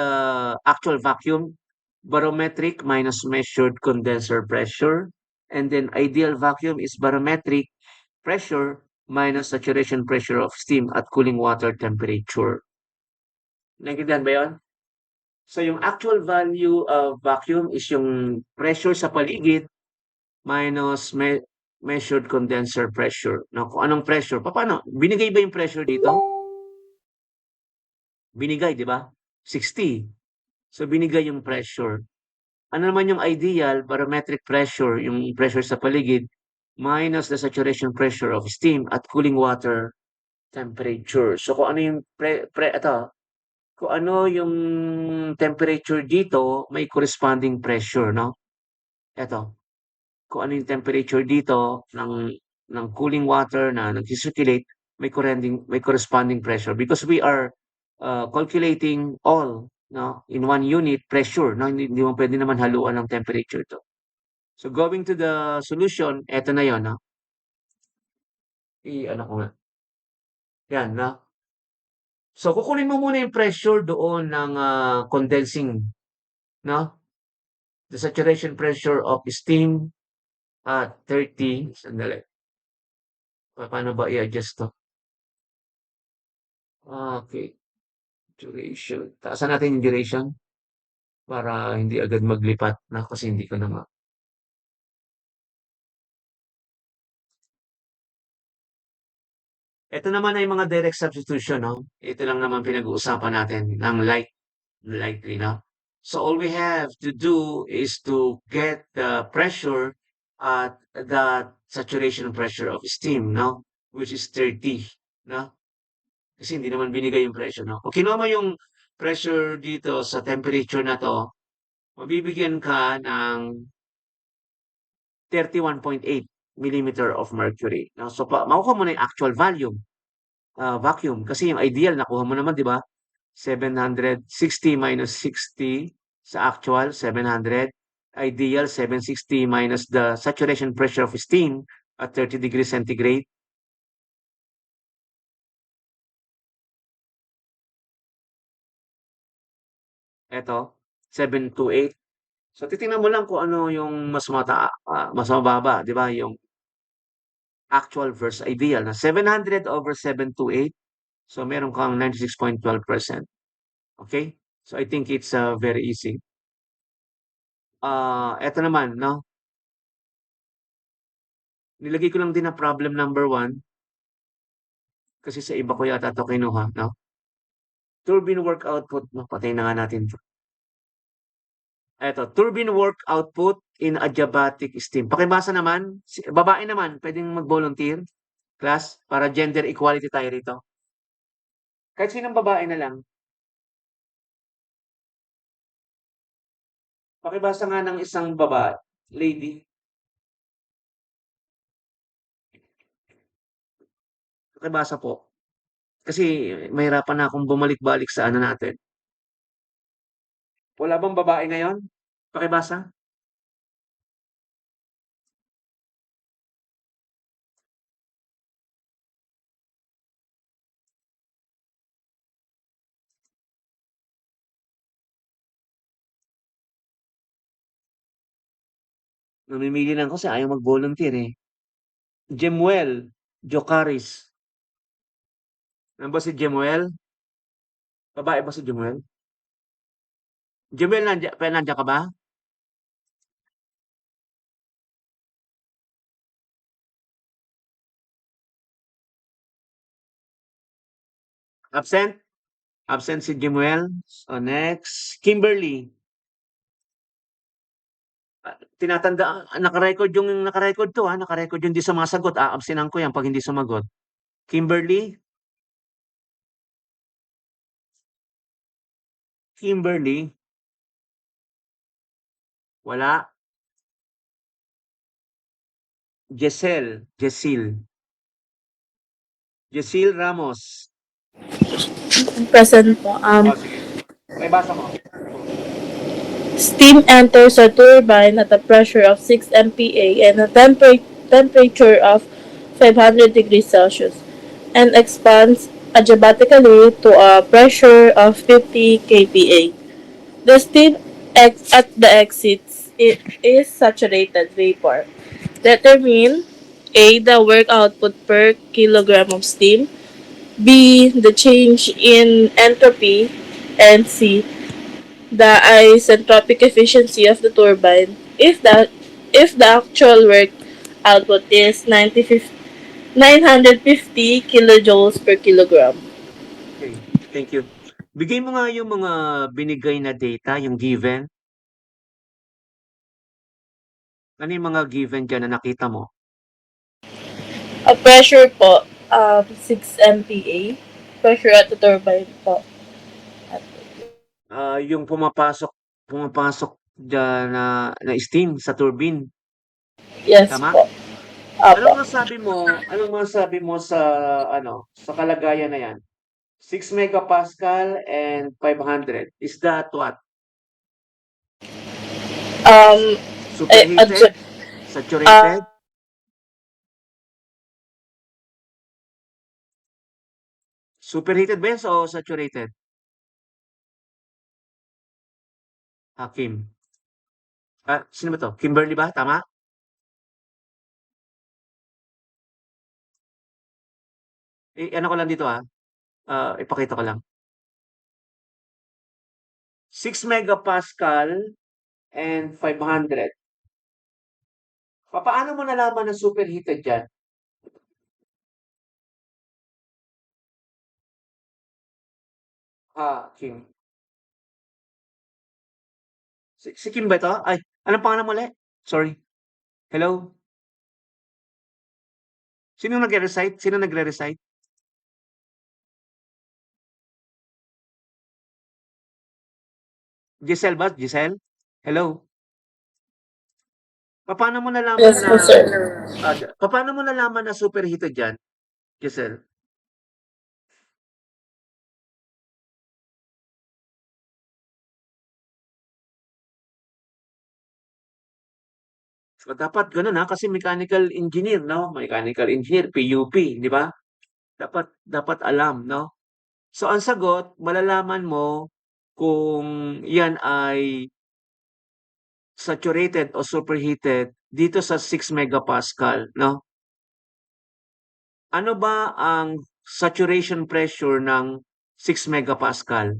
actual vacuum, barometric minus measured condenser pressure, and then ideal vacuum is barometric pressure minus saturation pressure of steam at cooling water temperature. Naintindihan ba 'yon? So yung actual value of vacuum is yung pressure sa paligid minus measured condenser pressure. Now, kung anong pressure, paano? Binigay ba yung pressure dito? Binigay, di ba? 60. So, binigay yung pressure. Ano naman yung ideal barometric pressure, yung pressure sa paligid, minus the saturation pressure of steam at cooling water temperature. So, kung ano yung kung ano yung temperature dito, may corresponding pressure, no? Ito, kung ano yung temperature dito ng cooling water na nag-circulate, may corresponding pressure because we are calculating all, no, in one unit pressure, no? Hindi mo pwede naman haluan ng temperature to. So going to the solution, eto na 'yon, no? Ano ko nga. Yan, no? So kukunin mo muna yung pressure doon ng condensing, no? The saturation pressure of steam at 30, sandali. Paano ba i-adjust to? Okay, duration. Taasan natin yung duration para hindi agad maglipat na kasi hindi ko na Ito naman ay mga direct substitution, no? Ito lang naman pinag-uusapan natin ng likely, no? So all we have to do is to get the pressure at the saturation pressure of steam, no? Which is 30, no? Kasi hindi naman binigay yung pressure, no? Kung kinuha mo yung pressure dito sa temperature na to, mabibigyan ka ng 31.8 millimeter of mercury, no? So makukuha mo na yung actual volume, vacuum. Kasi yung ideal, nakuha mo naman, di ba? 760 minus 60 sa actual, 700. Ideal, 760 minus the saturation pressure of steam at 30 degrees centigrade. Ito, 728. So, titingnan mo lang kung ano yung mas mababa, di ba? Yung actual versus ideal na 700 over 728. So, meron kang 96.12%. Okay? So, I think it's very easy. Eto naman, no? Nilagay ko lang din na problem number 1 kasi sa iba ko yata ito kinuha, no? Turbine work output, no? Patayin na nga natin ito. Eto, turbine work output in adiabatic steam. Pakibasa naman, babae naman, pwedeng mag-volunteer, class, para gender equality tayo rito. Kahit sinong babae na lang. Pakibasa nga ng isang babae, lady. Pakibasa po. Kasi mahirapan na akong bumalik-balik sa ano natin. Wala bang babae ngayon? Pakibasa. Namimili lang kasi ayaw mag-volunteer eh. Jemuel Jocaris. Ano ba si Jemuel? Babae ba si Jemuel? Jemuel, nandiyan ka ba? Absent? Absent si Jemuel. So next, Kimberly. Tinatanda, naka-record to ha, naka-record yung di sumasagot. Absenan ko yan pag hindi sumagot. Kimberly? Kimberly? Wala. Jesel Ramos. Present po. Sige. May basa mo. Steam enters a turbine at a pressure of 6 MPa and a temperature of 500 degrees Celsius and expands adiabatically to a pressure of 50 kPa. The steam at the exits is saturated vapor. Determine A. The work output per kilogram of steam, B. The change in entropy, and C. The isentropic efficiency of the turbine if the actual work output is 950 kilojoules per kilogram. Okay, thank you. Bigay mo nga yung mga binigay na data, yung given. Ano yung mga given diyan na nakita mo? A pressure po, 6 MPa. Pressure at the turbine po. Yung pumapasok diyan na steam sa turbine, Yes tama? po. Apo. Anong masasabi mo sa sa kalagayan na 'yan? 6 megapascal and 500. Is that what? Superheated? Saturated? Superheated ba yan o saturated? Kim. Sino ba to? Kimberly ba? Tama? Ano ko lang dito ipakita ko lang. 6 megapascal and 500. Paano mo nalaman na superheated yan? Kim. Si Kim ba ito? Ay, anong pangalan mo ulit? Sorry. Hello? Sino nagre-recite? Sino nagre-recite? Giselle ba? Giselle? Hello? Paano mo nalaman Yes po, sir. paano mo nalaman na superheated yan, Giselle? So, dapat ganun kasi mechanical engineer, no? Mechanical engineer, PUP, di ba? Dapat alam, no? So, ang sagot, malalaman mo kung yan ay saturated o superheated dito sa 6 megapascal, no? Ano ba ang saturation pressure ng 6 megapascal?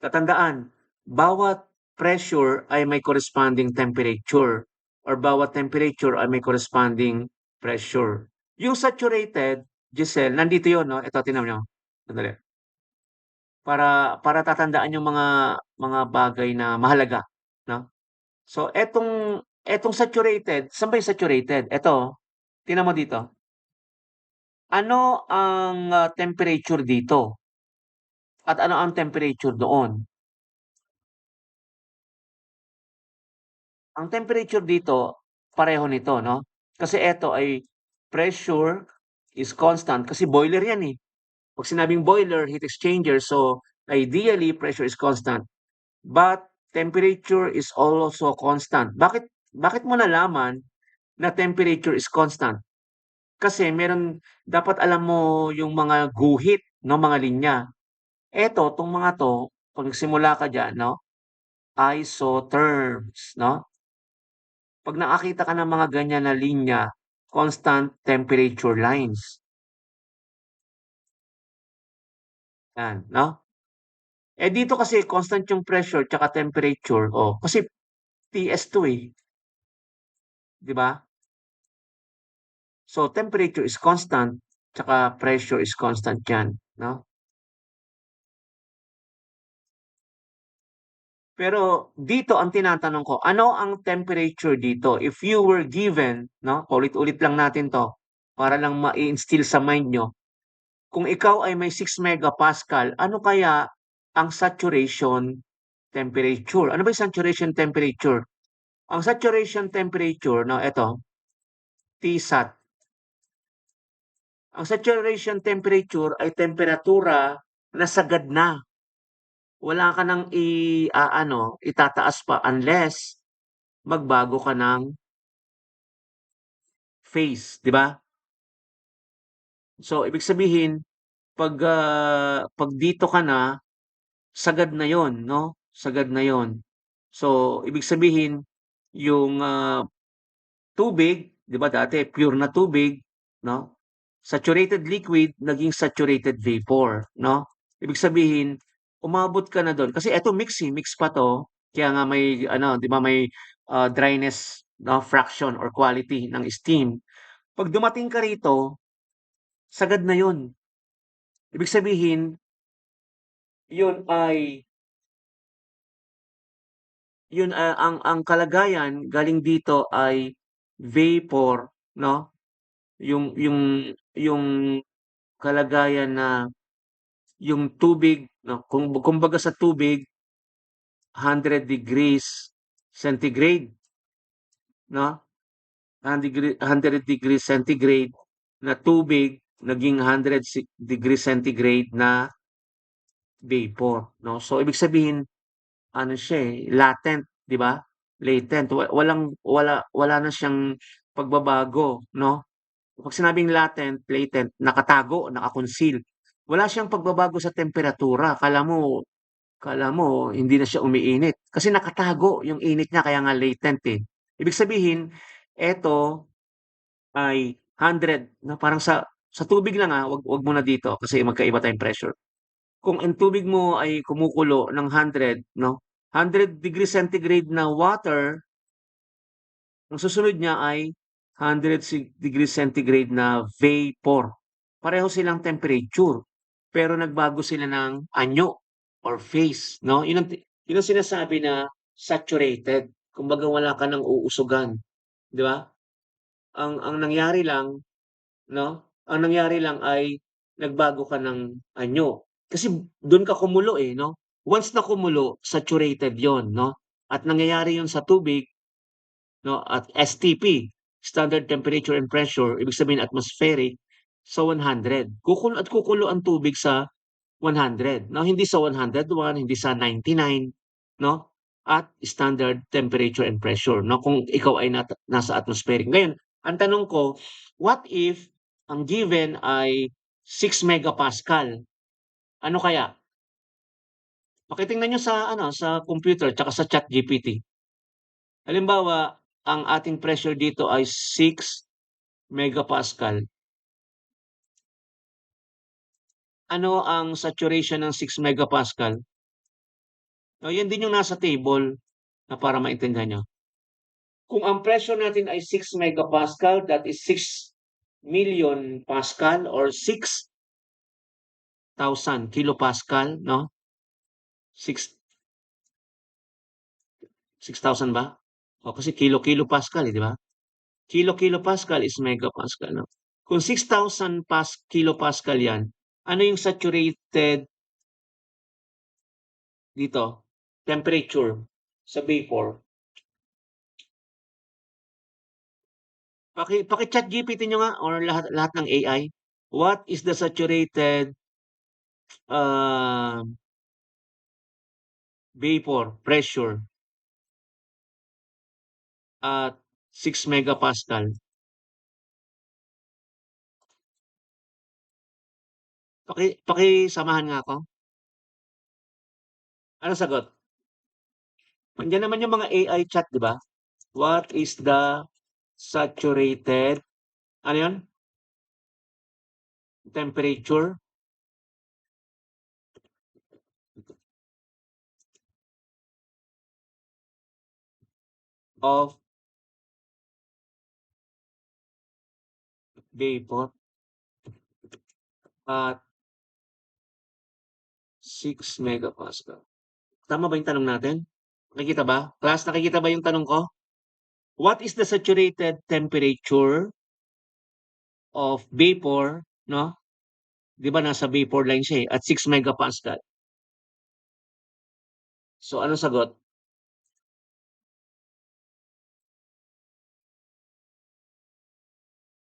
Tatandaan, bawat pressure ay may corresponding temperature or bawat temperature ay may corresponding pressure. Yung saturated, Giselle, nandito yun, no? Ito, tingnan nyo. Sandali. Para tatandaan yung mga bagay na mahalaga, no? So, etong saturated, saan ba yung saturated? Ito, tingnan mo dito. Ano ang temperature dito? At ano ang temperature doon? Ang temperature dito, pareho nito, no? Kasi ito ay pressure is constant kasi boiler yan eh. Pag sinabing boiler, heat exchanger, so ideally pressure is constant. But temperature is also constant. Bakit mo nalaman na temperature is constant? Kasi dapat alam mo yung mga guhit, no, mga linya. Tong mga to, pag nagsimula ka diyan, no, isotherms, no? Pag nakakita ka ng mga ganyan na linya, constant temperature lines. Yan, no? Dito kasi constant yung pressure tsaka temperature, kasi TS2 eh, 'di ba? So temperature is constant tsaka pressure is constant 'yan, no? Pero dito ang tinatanong ko, ano ang temperature dito? If you were given, no? Ulit-ulit lang natin 'to para lang ma-i-instill sa mind nyo. Kung ikaw ay may 6 megapascal, ano kaya ang saturation temperature? Ano ba yung saturation temperature? Ang saturation temperature, no, ito, TSAT. Ang saturation temperature ay temperatura na sagad na. Wala ka nang itataas pa unless magbago ka ng phase, 'di ba? So, ibig sabihin, pag dito ka na, sagad na 'yon, no? Sagad na 'yon. So, ibig sabihin, yung tubig, 'di ba dati pure na tubig, no? Saturated liquid naging saturated vapor, no? Ibig sabihin, umabot ka na do'n kasi eto mix pa 'to, kaya nga may 'di ba may dryness no, fraction or quality ng steam. Pag dumating ka rito, sagad na yun. Ibig sabihin, yun ay ang kalagayan galing dito ay vapor, no? Yung kalagayan na yung tubig, no? Kumbaga sa tubig, 100 degrees centigrade, no? 100 degrees centigrade na tubig, naging 100 degrees centigrade na vapor, no? So, ibig sabihin, ano siya latent, 'di ba? Latent, wala na siyang pagbabago, no? Pag sinabing latent, nakatago, naka-conceal. Wala siyang pagbabago sa temperatura. Kala mo hindi na siya umiinit kasi nakatago yung init niya kaya nga latent eh. Ibig sabihin, eto ay 100 na parang sa tubig lang wag muna dito kasi magkaiba tayong pressure. Kung ang tubig mo ay kumukulo ng 100, no? 100 degrees centigrade na water, ang susunod niya ay 100 degrees centigrade na vapor. Pareho silang temperature, pero nagbago sila ng anyo or phase, no? Yun ang sinasabi na saturated. Kumbaga wala ka ng uusugan, 'di ba? Ang nangyari lang, no? Ang nangyari lang ay nagbago ka ng anyo. Kasi doon ka kumulo eh, no? Once na kumulo, saturated 'yon, no? At nangyayari 'yon sa tubig, no? At STP, standard temperature and pressure, ibig sabihin atmospheric, sa 100. Kukulo ang tubig sa 100, no? Hindi sa 101, hindi sa 99, no? At standard temperature and pressure, no? Kung ikaw ay nasa atmospheric. Ngayon, ang tanong ko, what if ang given ay 6 megapascal? Ano kaya? Pakitingnan nyo sa computer tsaka sa ChatGPT. Halimbawa, ang ating pressure dito ay 6 megapascal. Ano ang saturation ng 6 megapascal? O, yan din yung nasa table na para maintindihan nyo. Kung ang pressure natin ay 6 megapascal, that is 6 million pascal or 6,000 kilopascal, no? 6,000 ba? O, kasi kilopascal, di ba? Kilopascal is megapascal, no? Kung 6,000 kilopascal yan, ano yung saturated dito? Temperature sa vapor. Paki-chat GPT nyo nga or lahat ng AI. What is the saturated vapor pressure at 6 megapascal? Pakisamahan nga ako. Ano sagot? Nandiyan naman yung mga AI chat, di ba? What is the saturated, ano yun? Temperature of vapor at 6 megapascal. Tama ba yung tanong natin? Nakikita ba? Class, nakikita ba yung tanong ko? What is the saturated temperature of vapor, no? 'Di ba nasa vapor line siya at 6 megapascal. So ano sagot?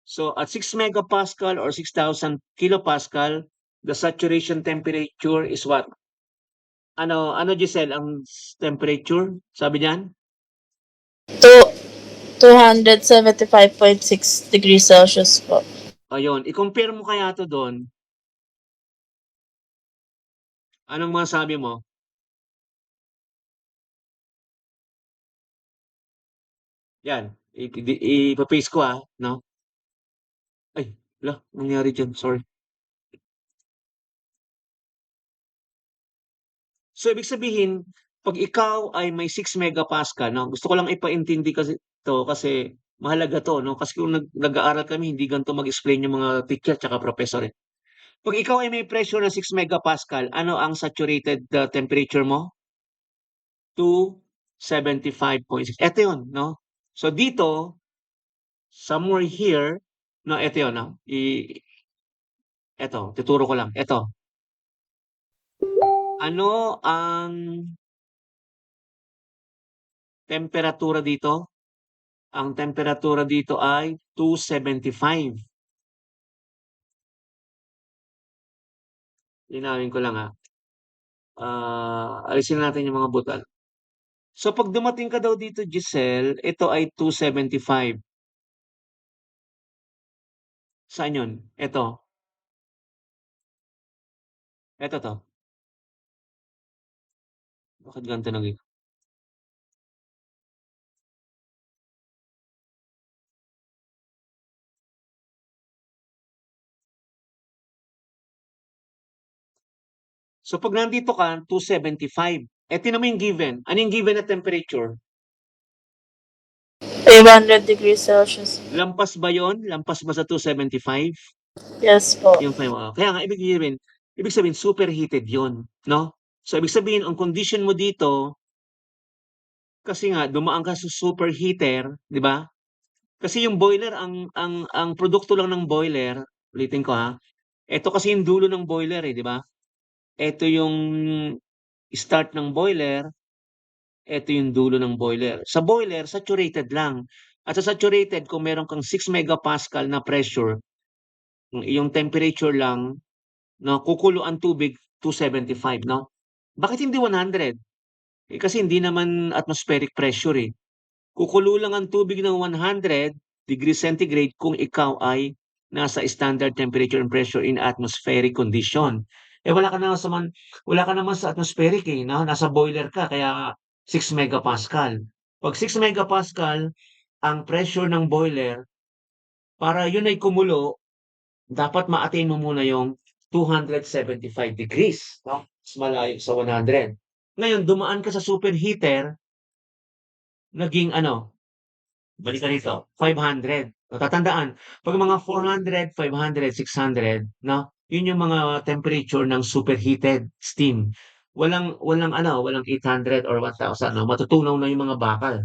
So at 6 megapascal or 6,000 kilopascal, the saturation temperature is what? Ano Giselle ang temperature? Sabi niyan? To 275.6 degrees Celsius po. Ayun, i-compare mo kaya to doon. Anong masabi mo? Yan, ipa-paste ko no? Ay, nangyari dyan, sorry. So ibig sabihin, pag ikaw ay may 6 megapascal, no? Gusto ko lang ipaintindi kasi 'to kasi mahalaga 'to 'no, kasi kung nag-aaral kami hindi ganito mag-explain yung mga teacher tsaka professor, eh. 'Pag ikaw ay may pressure na 6 megapascal, ano ang saturated, temperature mo? 275.6. Eto yun 'no. So dito, somewhere here, no, eto yun 'no, eto tuturo ko lang, eto. Ano ang temperatura dito? Ang temperatura dito ay 275. Linawin ko lang, alisin natin yung mga butal. So 'pag dumating ka daw dito, Giselle, ito ay 275. Saan yun? Eto 'to. Bakit ganito naging So 'pag nandito ka, 275. Tingnan mo yung given. Ano yung given na temperature? 500 degrees Celsius. Lampas ba yon? Lampas ba sa 275? Yes po. Yung 5, kaya nga ibig sabihin superheated yon, 'no? So ibig sabihin ang condition mo dito, kasi nga dumaan ka sa superheater, 'di ba? Kasi yung boiler ang produkto lang ng boiler, ulitin ko, eto kasi yung dulo ng boiler, eh, 'di ba? Eto yung start ng boiler, eto yung dulo ng boiler. Sa boiler saturated lang, at sa saturated kung meron kang 6 megapascal na pressure, ang iyong temperature lang, 'no, kukulo ang tubig 275, 'no? Bakit hindi 100? Eh, kasi hindi naman atmospheric pressure, eh. Kukulo lang ang tubig ng 100 degrees centigrade kung ikaw ay nasa standard temperature and pressure in atmospheric condition. Eh, wala ka naman sa atmospheric, eh, 'no, nasa boiler ka kaya 6 megapascal. 'Pag 6 megapascal ang pressure ng boiler, para yun ay kumulo, dapat ma-attain mo muna yung 275 degrees, 'no, mas malayo sa 100. Ngayon dumaan ka sa superheater, naging ano, balik ka rito, 500. O tatandaan, 'pag mga 400, 500, 600, 'no, yun yung mga temperature ng superheated steam. Walang 800 or 1,000, 'no, matutunaw na yung mga bakal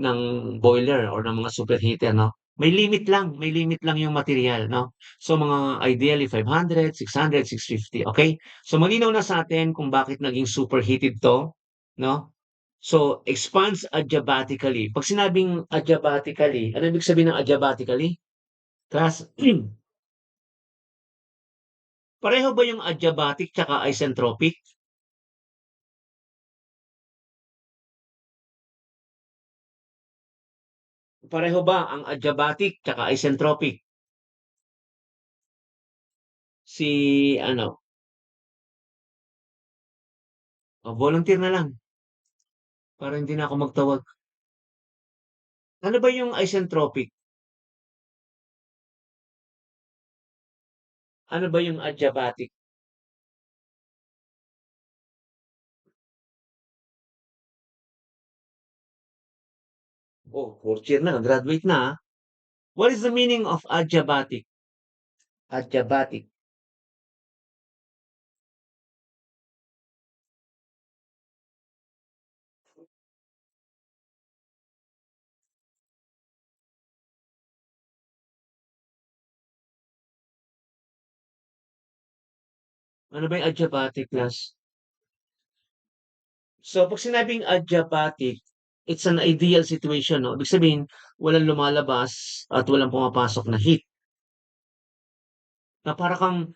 ng boiler or ng mga superheater, 'no. May limit lang yung material, 'no. So mga ideally 500, 600, 650, okey? So malinaw na sa atin kung bakit naging superheated 'to, 'no. So expands adiabatically. 'Pag sinabing adiabatically, ano ibig sabihin ng adiabatically? Class, pareho ba yung adiabatic tsaka isentropic? Pareho ba ang adiabatic tsaka isentropic? Si ano, volunteer na lang para hindi na ako magtawag. Ano ba yung isentropic? Ano ba yung adiabatic? Oh, 4th year na, graduate na, What is the meaning of adiabatic? Adiabatic. Ano ba yung adiabatic, class? So 'pag sinabing adiabatic, it's an ideal situation, 'no? Ibig sabihin walang lumalabas at walang pumapasok na heat, na para kang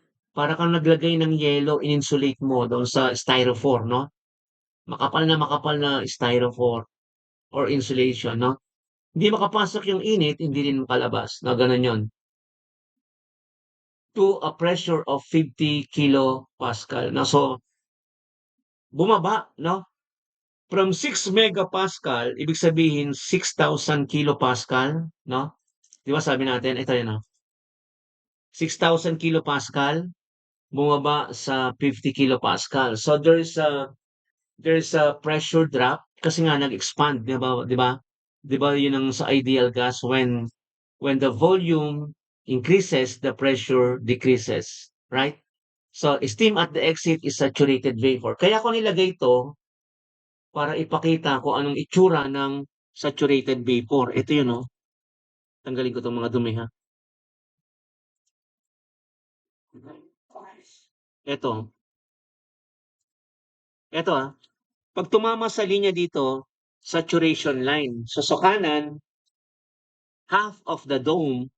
naglagay ng yelo, in-insulate mo doon sa styrofoam, 'no? Makapal na styrofoam or insulation, 'no? Hindi makapasok yung init, hindi rin makalabas, na gano'n 'yon. To a pressure of 50 kilopascal, 'no? So bumaba, 'no? From 6 megapascal, ibig sabihin 6,000 kilopascal, 'no? 'Di ba sabi natin, ito 'yan, 6,000 kilopascal, bumaba sa 50 kilopascal. So there's a pressure drop kasi nga nag-expand, 'di ba? 'Di ba yun ang sa ideal gas when the volume increases, the pressure decreases, right? So, steam at the exit is saturated vapor. Kaya ko nilagay 'to para ipakita kung anong itsura ng saturated vapor. Ito yun, oh. Tanggalin ko 'tong mga dumi, ha. Eto. Eto, 'pag tumama sa linya dito, saturation line. So, sa kanan, half of the dome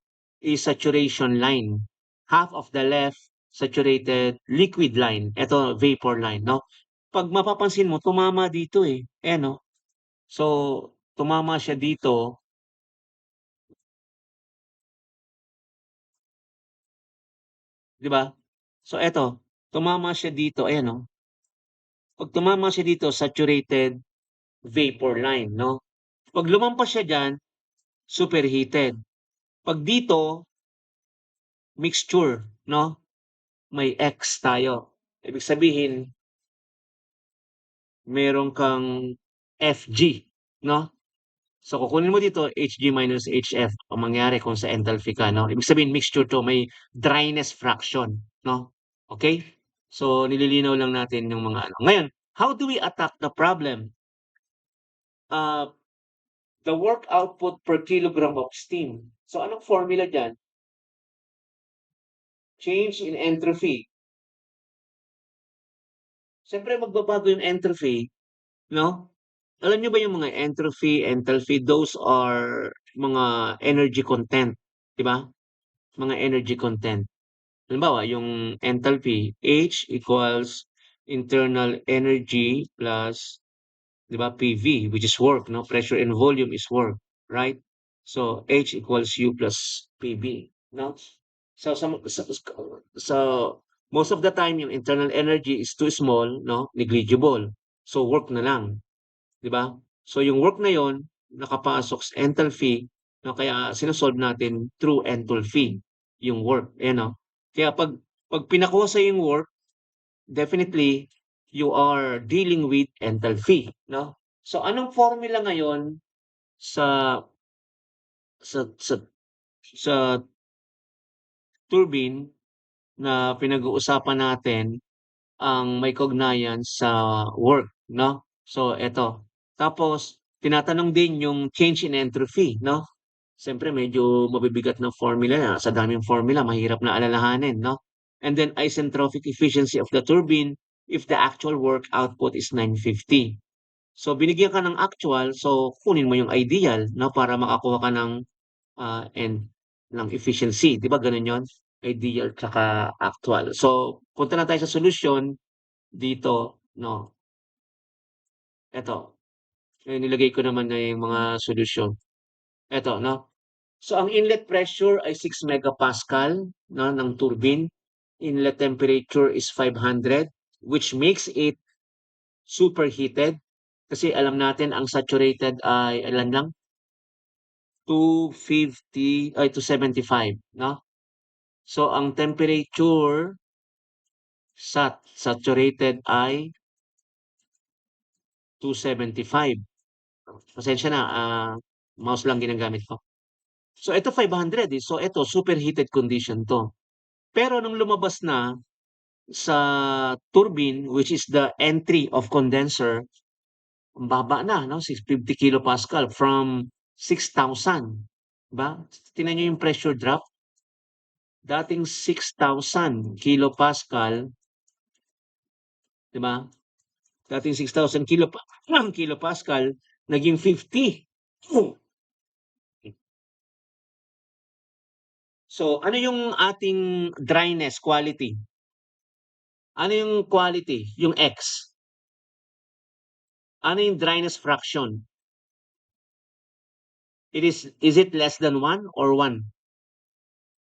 is saturation line. Half of the left, saturated liquid line. Eto, vapor line, 'no? 'Pag mapapansin mo tumama dito, eh. Ayan, oh. So, tumama siya dito. 'Di ba? So eto, tumama siya dito, ayan, oh. 'Pag tumama siya dito, saturated vapor line, 'no? 'Pag lumampas siya diyan, superheated. 'Pag dito, mixture, 'no? May X tayo. Ibig sabihin, meron kang Fg, 'no? So kukunin mo dito Hg minus Hf ang mangyari kung sa enthalpy ka, 'no? Ibig sabihin mixture 'to, may dryness fraction, 'no? Okay? So nililinaw lang natin yung mga ano. Ngayon, how do we attack the problem? Uh, the work output per kilogram of steam. So anong formula diyan? Change in entropy. Siyempre magbabago yung entropy, 'no? Alam niyo ba yung mga entropy, enthalpy, those are mga energy content, 'di ba? Mga energy content. Halimbawa, yung enthalpy, H equals internal energy plus, 'di ba, PV, which is work, no? Pressure and volume is work, right? So H equals U plus PV, no? So most of the time yung internal energy is too small, no? Negligible. So work na lang, 'di ba? So yung work na yon nakapasok sa enthalpy, no? Kaya sinosolve natin through enthalpy yung work, no? Kaya pag pinakuha sa yung work, definitely you are dealing with enthalpy, no? So anong formula ngayon sa sa sa sa turbine na pinag-uusapan natin ang may kaugnayan sa work, 'no? So eto, tapos tinatanong din yung change in entropy, 'no? Siyempre medyo mabibigat na formula na, sa daming formula mahirap na alalahanin, 'no? And then isentropic efficiency of the turbine if the actual work output is 950. So binigyan ka ng actual, so kunin mo yung ideal, 'no, para makakuha ka ng and ng efficiency, 'di ba gano'n 'yon? Ideal tsaka actual. So punta na tayo sa solusyon dito, 'no. Eto, nilagay ko naman na yung mga solusyon. Eto, 'no. So ang inlet pressure ay 6 megapascal, 'no, ng turbine. Inlet temperature is 500, which makes it superheated. Kasi alam natin ang saturated ay ilan lang? 250 ay 275, 'no? So ang temperature saturated ay 275. Pasensya na, mouse lang ginagamit ko. So ito 500, eh. So ito superheated condition 'to. Pero nung lumabas na sa turbine, which is the entry of condenser, ang baba na, 'no, 650 kilopascal from 6,000, 'di ba? Tingnan niyo yung pressure drop. Dating 6,000 kilopascal, 'di ba? Dating 6,000 kilopascal, naging 50. So, ano yung ating dryness quality? Ano yung quality? Yung X. Ano yung dryness fraction? Is it less than 1 or 1?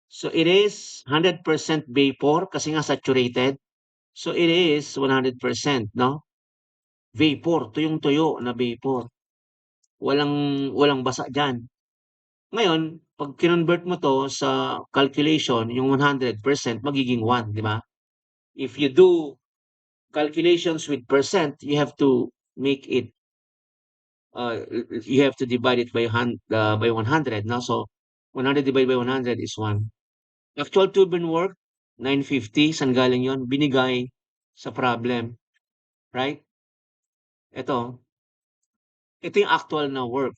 So it is 100% vapor kasi nga saturated. So it is 100%, no? Vapor, tuyong-tuyo na vapor. Walang basa diyan. Ngayon, 'pag kinonvert mo 'to sa calculation, yung 100% magiging 1, 'di ba? If you do calculations with percent, you have to make it you have to divide it by 100, no? So 100 divided by 100 is 1. Actual turbine work, 950. Saan galing yon? Binigay sa problem. Right? Ito yung actual na work.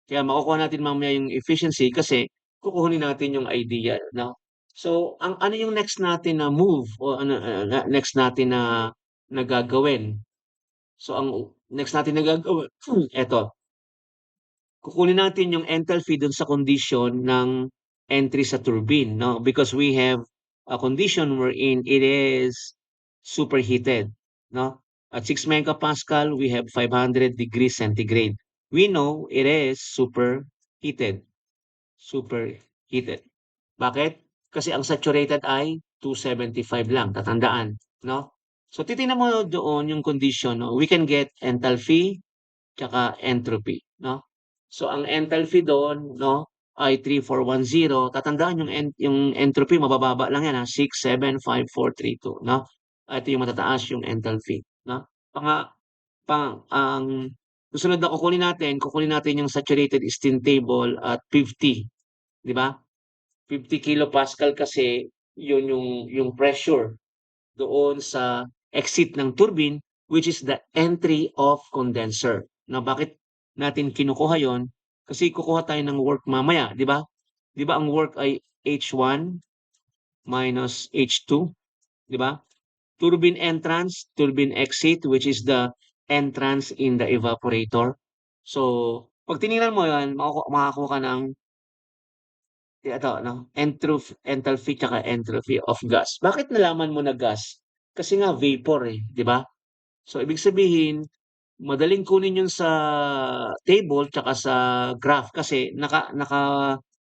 Kaya makukuha natin mamaya yung efficiency kasi kukunin natin yung idea. No? So, ang ano yung next natin na move o ano, next natin na gagawin? So, ang next natin na gagawin, eto, kukunin natin yung enthalpy dun sa condition ng entry sa turbine, no? Because we have a condition wherein it is superheated, no? At 6 megapascal, we have 500 degrees centigrade. We know it is superheated. Superheated. Bakit? Kasi ang saturated ay 275 lang, tatandaan, no? So titingnan mo doon yung condition, no? We can get enthalpy tsaka entropy, no? So ang enthalpy doon, no, ay 3410. Tatandaan yung entropy mabababa lang yan, 6, 7, 5, 4, 3, 2, no? Ito yung matataas yung enthalpy, no? Ang susunod na kukunin natin yung saturated steam table at 50, di ba? 50 kilopascal kasi yun yung pressure doon sa exit ng turbine, which is the entry of condenser. Na bakit natin kinukuha yon? Kasi kukuha tayo ng work mamaya, di ba? Di ba ang work ay H1 minus H2, di ba? Turbine entrance, turbine exit, which is the entrance in the evaporator. So, pag tinignan mo yan, makakuha ka ng ito, no? Enthalpy tsaka entropy of gas. Bakit nalaman mo na gas? Kasi nga vapor eh, di ba? So, ibig sabihin, madaling kunin yun sa table tsaka sa graph kasi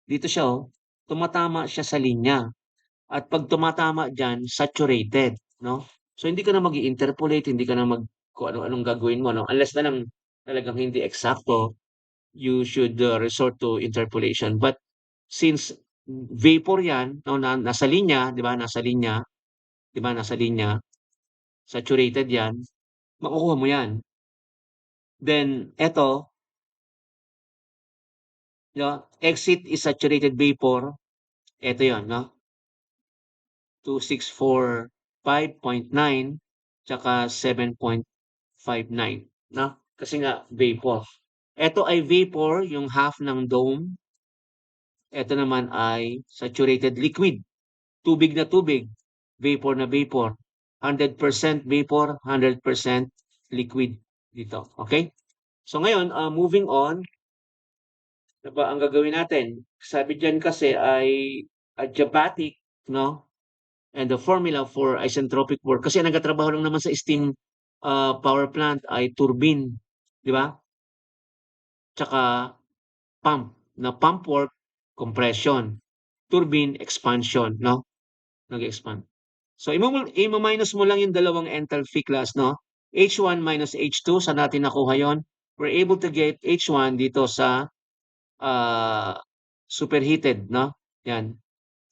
dito siya oh, tumatama siya sa linya. At pag tumatama dyan, saturated, no? So, hindi ka na mag-interpolate, hindi ka na kung ano-anong gagawin mo, no? Unless na lang talagang hindi eksakto, you should resort to interpolation. But since vapor yan, no, nasa linya, di ba? Nasa linya, di ba? Nasa linya, saturated yan, makukuha mo yan. Then, eto, no, exit is saturated vapor. Eto yon, no? 2645.9 tsaka 7.59, no? Kasi nga vapor. Ito ay vapor, yung half ng dome. Ito naman ay saturated liquid. Tubig na tubig. Vapor na vapor. 100% vapor, 100% liquid dito. Okay? So ngayon, moving on, diba, ang gagawin natin, sabi dyan kasi ay adiabatic, no? And the formula for isentropic work, kasi ang nagtatrabaho lang naman sa steam power plant ay turbine, di ba? Tsaka pump, na pump work, compression, turbine, expansion, no? Nag-expand. So, i-minus mo lang yung dalawang enthalpy class, no? H1 minus H2, saan natin nakuha yon? We're able to get H1 dito sa superheated, no? Yan.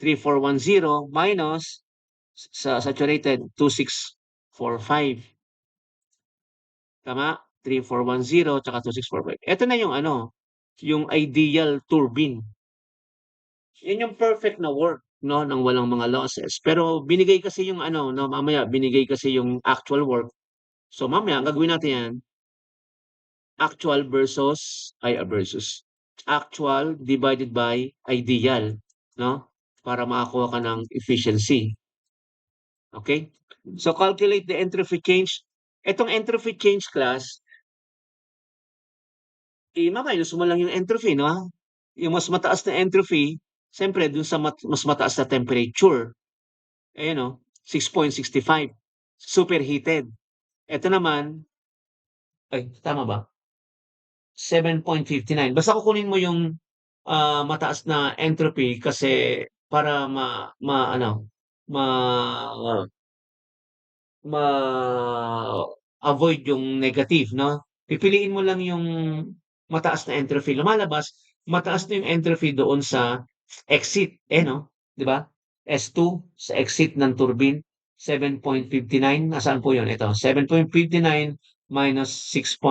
3410 minus sa saturated 2645. Tama? 3410 tsaka 2645. Ito na yung ano, yung ideal turbine. Yan yung perfect na work, no, nang walang mga losses. Pero binigay kasi yung ano, no, mamaya binigay kasi yung actual work. So mamaya ang gagawin natin yan, actual versus actual divided by ideal, no? Para makakuha ka ng efficiency. Okay? So calculate the entropy change. Etong entropy change class, mamayos mo lang yung entropy, no? Yung mas mataas na entropy, siyempre dun sa mas mataas na temperature. Ayan, no? 6.65. Superheated. Ito naman, ay, tama ba? 7.59. Basta kukunin mo yung mataas na entropy kasi para ano, ma ma-avoid yung negative, no? Pipiliin mo lang yung mataas na entropy. Lumalabas, mataas na yung entropy doon sa exit, no? 'Di ba? S2 sa exit ng turbine, 7.59. Nasaan po yun? Ito, 7.59 minus 6.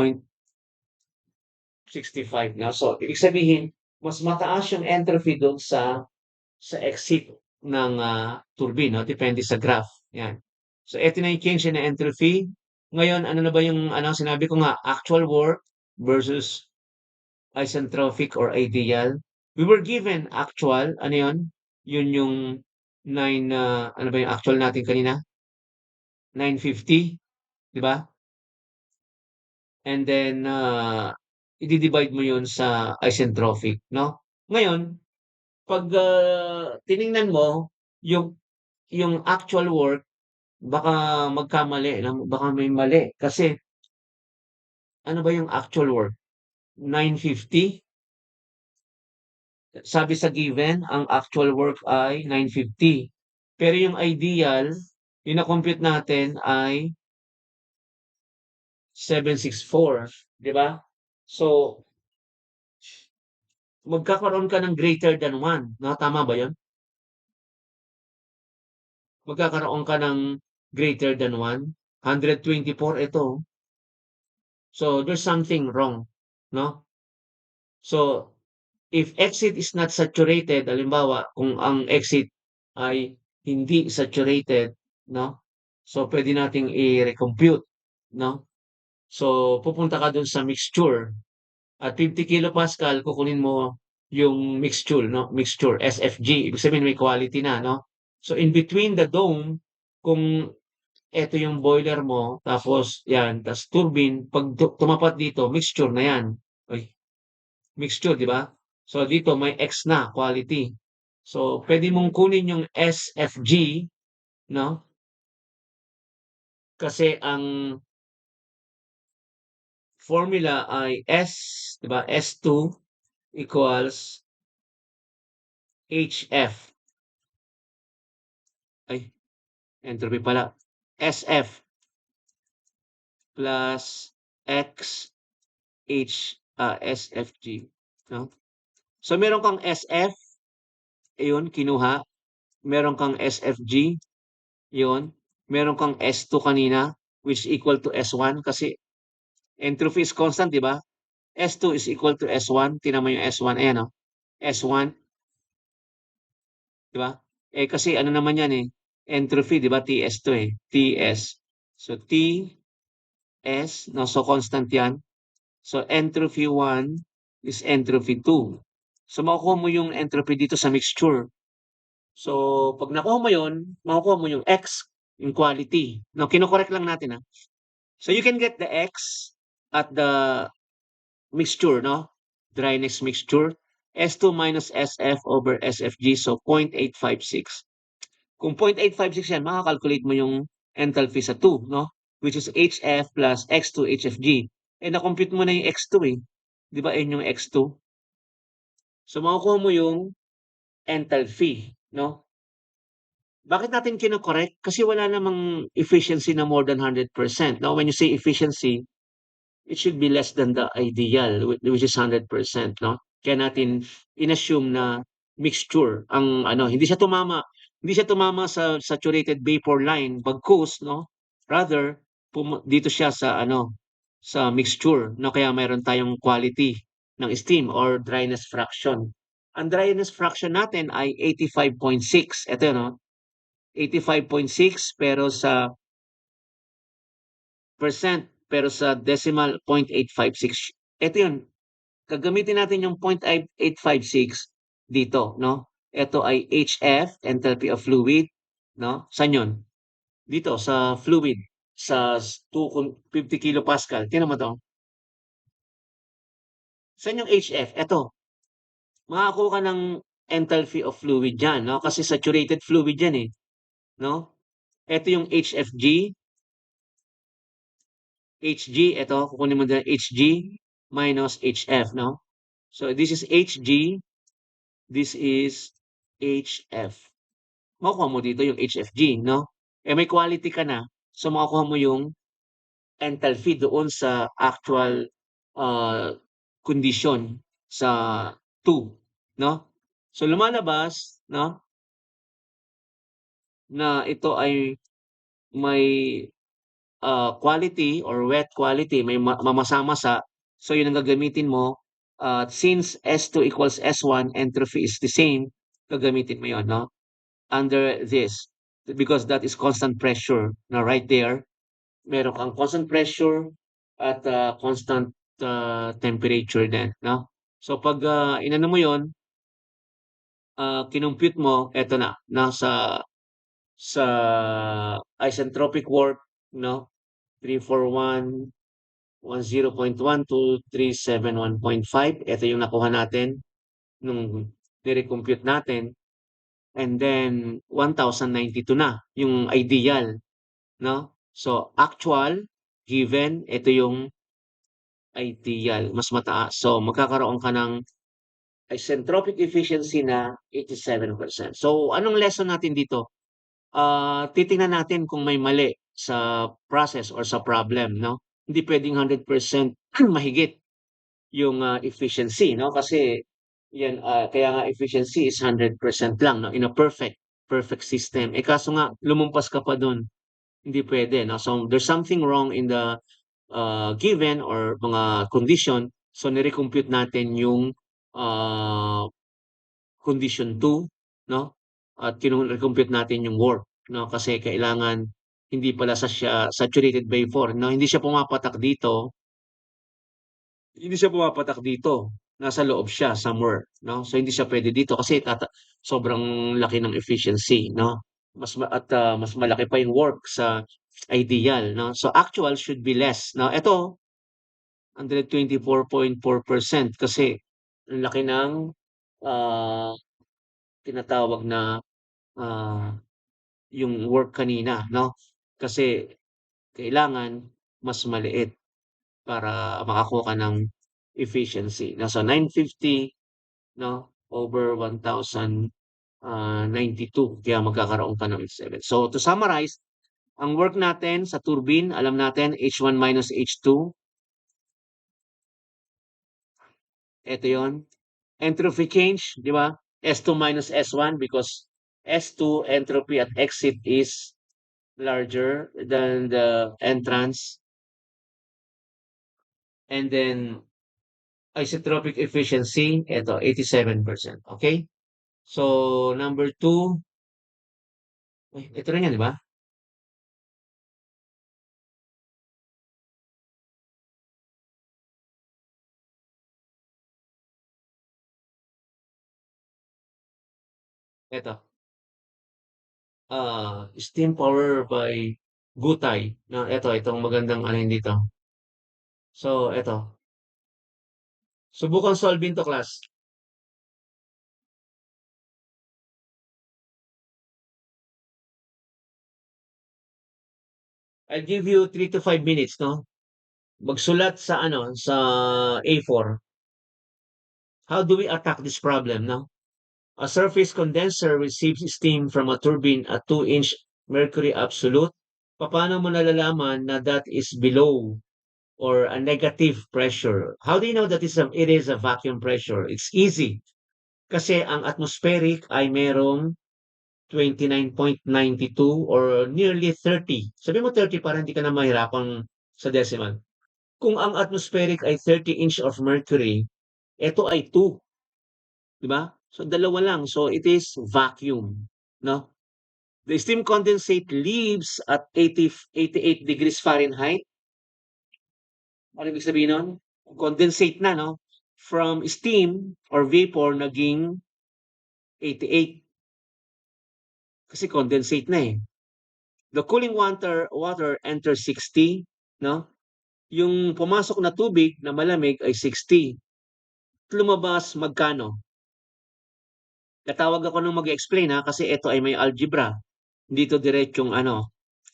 65 na. So, ibig sabihin, mas mataas yung entropy doon sa exit ng turbine, no? Depende sa graph. Yan. So, ito na yung change in entropy. Ngayon, ano na ba yung sinabi ko nga, actual work versus isentropic or ideal. We were given actual, ano yun? Yun yung 9, ano ba yung actual natin kanina? 950, di ba? And then, i-divide mo yun sa isentropic, no? Ngayon, pag tiningnan mo, yung, yung actual work, baka magkamali, baka may mali. Kasi, ano ba yung actual work? 950? Sabi sa given, ang actual work ay 950. Pero yung ideal, yung na-compute natin ay 764, di ba? So, magkakaroon ka ng greater than 1, no? Tama ba 'yun? Magkakaroon ka ng greater than 1, 124 ito. So, there's something wrong, no? So, if exit is not saturated, halimbawa, kung ang exit ay hindi saturated, no? So, pwede nating i-recompute, no? So, pupunta ka dun sa mixture at 50 kilopascal, kukunin mo yung mixture, no? Mixture, SFG. Ibig sabihin may quality na, no? So, in between the dome, kung eto yung boiler mo, tapos yan, tas turbine, pag tumapat dito, mixture na yan. Ay, mixture, di ba? So, dito may X na, quality. So, pwede mong kunin yung SFG, no? Kasi ang formula ay S, di ba? S2 equals HF. Ay, entropy pala. SF plus X SFG, no? So meron kang SF, ayun kinuha. Meron kang SFG, 'yun. Meron kang S2 kanina which equal to S1 kasi entropy is constant, 'di ba? S2 is equal to S1. Tingnan mo yung S1, ayan oh. S1, 'di ba? Eh kasi ano naman 'yan eh, entropy, 'di ba? TS to eh, TS. So TS, no, so constant 'yan. So entropy 1 is entropy 2. So makukuha mo yung entropy dito sa mixture. So pag nakuha mo yun, makukuha mo yung X, yung quality. Now, kino-correct lang natin ah. So you can get the X at the mixture, no? Dryness mixture. S2 minus SF over SFG, so 0.856. Kung 0.856 yan, makakalculate mo yung enthalpy sa 2, no? Which is HF plus X2 HFG. Eh, na-compute mo na yung X2 eh. Di ba, yun yung X2? So, makukuha mo yung enthalpy, no? Bakit natin kino-correct? Kasi wala namang efficiency na more than 100%. Now, when you say efficiency, it should be less than the ideal, which is 100%, no? Kaya natin inassume na mixture ang hindi siya tumama sa saturated vapor line, bagkus, no? Rather, dito siya sa sa mixture, no? Kaya mayroon tayong quality ng steam or dryness fraction. Ang dryness fraction natin ay 85.6. Ito, no? 85.6 pero sa decimal 0.856. Ito yun. Gagamitin natin yung 0.856 dito, no? Ito ay HF, enthalpy of fluid, no? Saan yun? Dito, sa fluid, sa 50 kilopascal. Tingnan mo to. Saan yung HF? Ito. Makakuha ka ng enthalpy of fluid dyan, no? Kasi saturated fluid yan eh, no? Ito yung HFG. HG, ito, kukunin mo din HG minus HF, no? So, this is HG, this is HF. Makukuha mo dito yung HFG, no? Eh, may quality ka na, so makukuha mo yung enthalpy doon sa actual condition sa 2, no? So, lumalabas, no? Na ito ay may quality or wet quality, may mamasa-masa. So, yun ang gagamitin mo Since S2 equals S1, entropy is the same, gagamitin mo yun, no? Under this, because that is constant pressure. Now, right there, meron kang constant pressure at constant temperature din, no? So, pag inano mo yun, kinompute mo, eto na, sa isentropic work, no? 341.10.12.371.5. Ito yung nakuha natin nung nire-compute natin. And then 1,092 na yung ideal, no? So actual, given, ito yung ideal, mas mataas. So magkakaroon ka ng isentropic efficiency na 87%. So anong lesson natin dito? Titingnan natin kung may mali sa process or sa problem, no? Hindi pwedeng 100% mahigit yung efficiency, no? Kasi yan, kaya nga efficiency is 100% lang, no? In a perfect system. Eh kaso nga, lumumpas ka pa dun. Hindi pwede, no? So there's something wrong in the given or mga condition. So nire-compute natin yung uh, condition 2, no? At kino-compute natin yung work, no? Kasi kailangan hindi pala siya saturated by 4, no? Hindi siya pumapatak dito. Nasa loob siya somewhere, no? So hindi siya pwede dito kasi sobrang laki ng efficiency, no? Mas malaki pa yung work sa ideal, no? So actual should be less. Now, ito 124.4% kasi ang laki ng ah, tinatawag na ah, yung work kanina, no? Kasi kailangan mas maliit para makakuha ka ng efficiency. Nasa 950, no? Over 1,092. Kaya magkakaroon ka ng 7. So to summarize, ang work natin sa turbine, alam natin H1 minus H2. Ito yon. Entropy change, di ba? S2 minus S1 because S2 entropy at exit is larger than the entrance. And then isotropic efficiency, ito 87%. Okay? So number 2, ito na yan, di ba? Ito. Steam power by Gutay. Na itong magandang ano yun dito. So ito. Subukan solving to, class. I'll give you 3 to 5 minutes, no? Magsulat sa A4. How do we attack this problem, no? A surface condenser receives steam from a turbine at 2-inch mercury absolute. Paano mo nalalaman na that is below or a negative pressure? How do you know that it is a vacuum pressure? It's easy. Kasi ang atmospheric ay merong 29.92 or nearly 30. Sabi mo 30 para hindi ka na mahirapang sa decimal. Kung ang atmospheric ay 30 inch of mercury, ito ay 2. Di ba? So, dalawa lang. So, it is vacuum. No? The steam condensate leaves at 88 degrees Fahrenheit. Ano ibig sabihin nun? Condensate na, no? From steam or vapor naging 88. Kasi condensate na eh. The cooling water enters 60, no? Yung pumasok na tubig na malamig ay 60. Lumabas magkano? Tatawag ako ng mag-explain ha kasi ito ay may algebra. Hindi to diretsong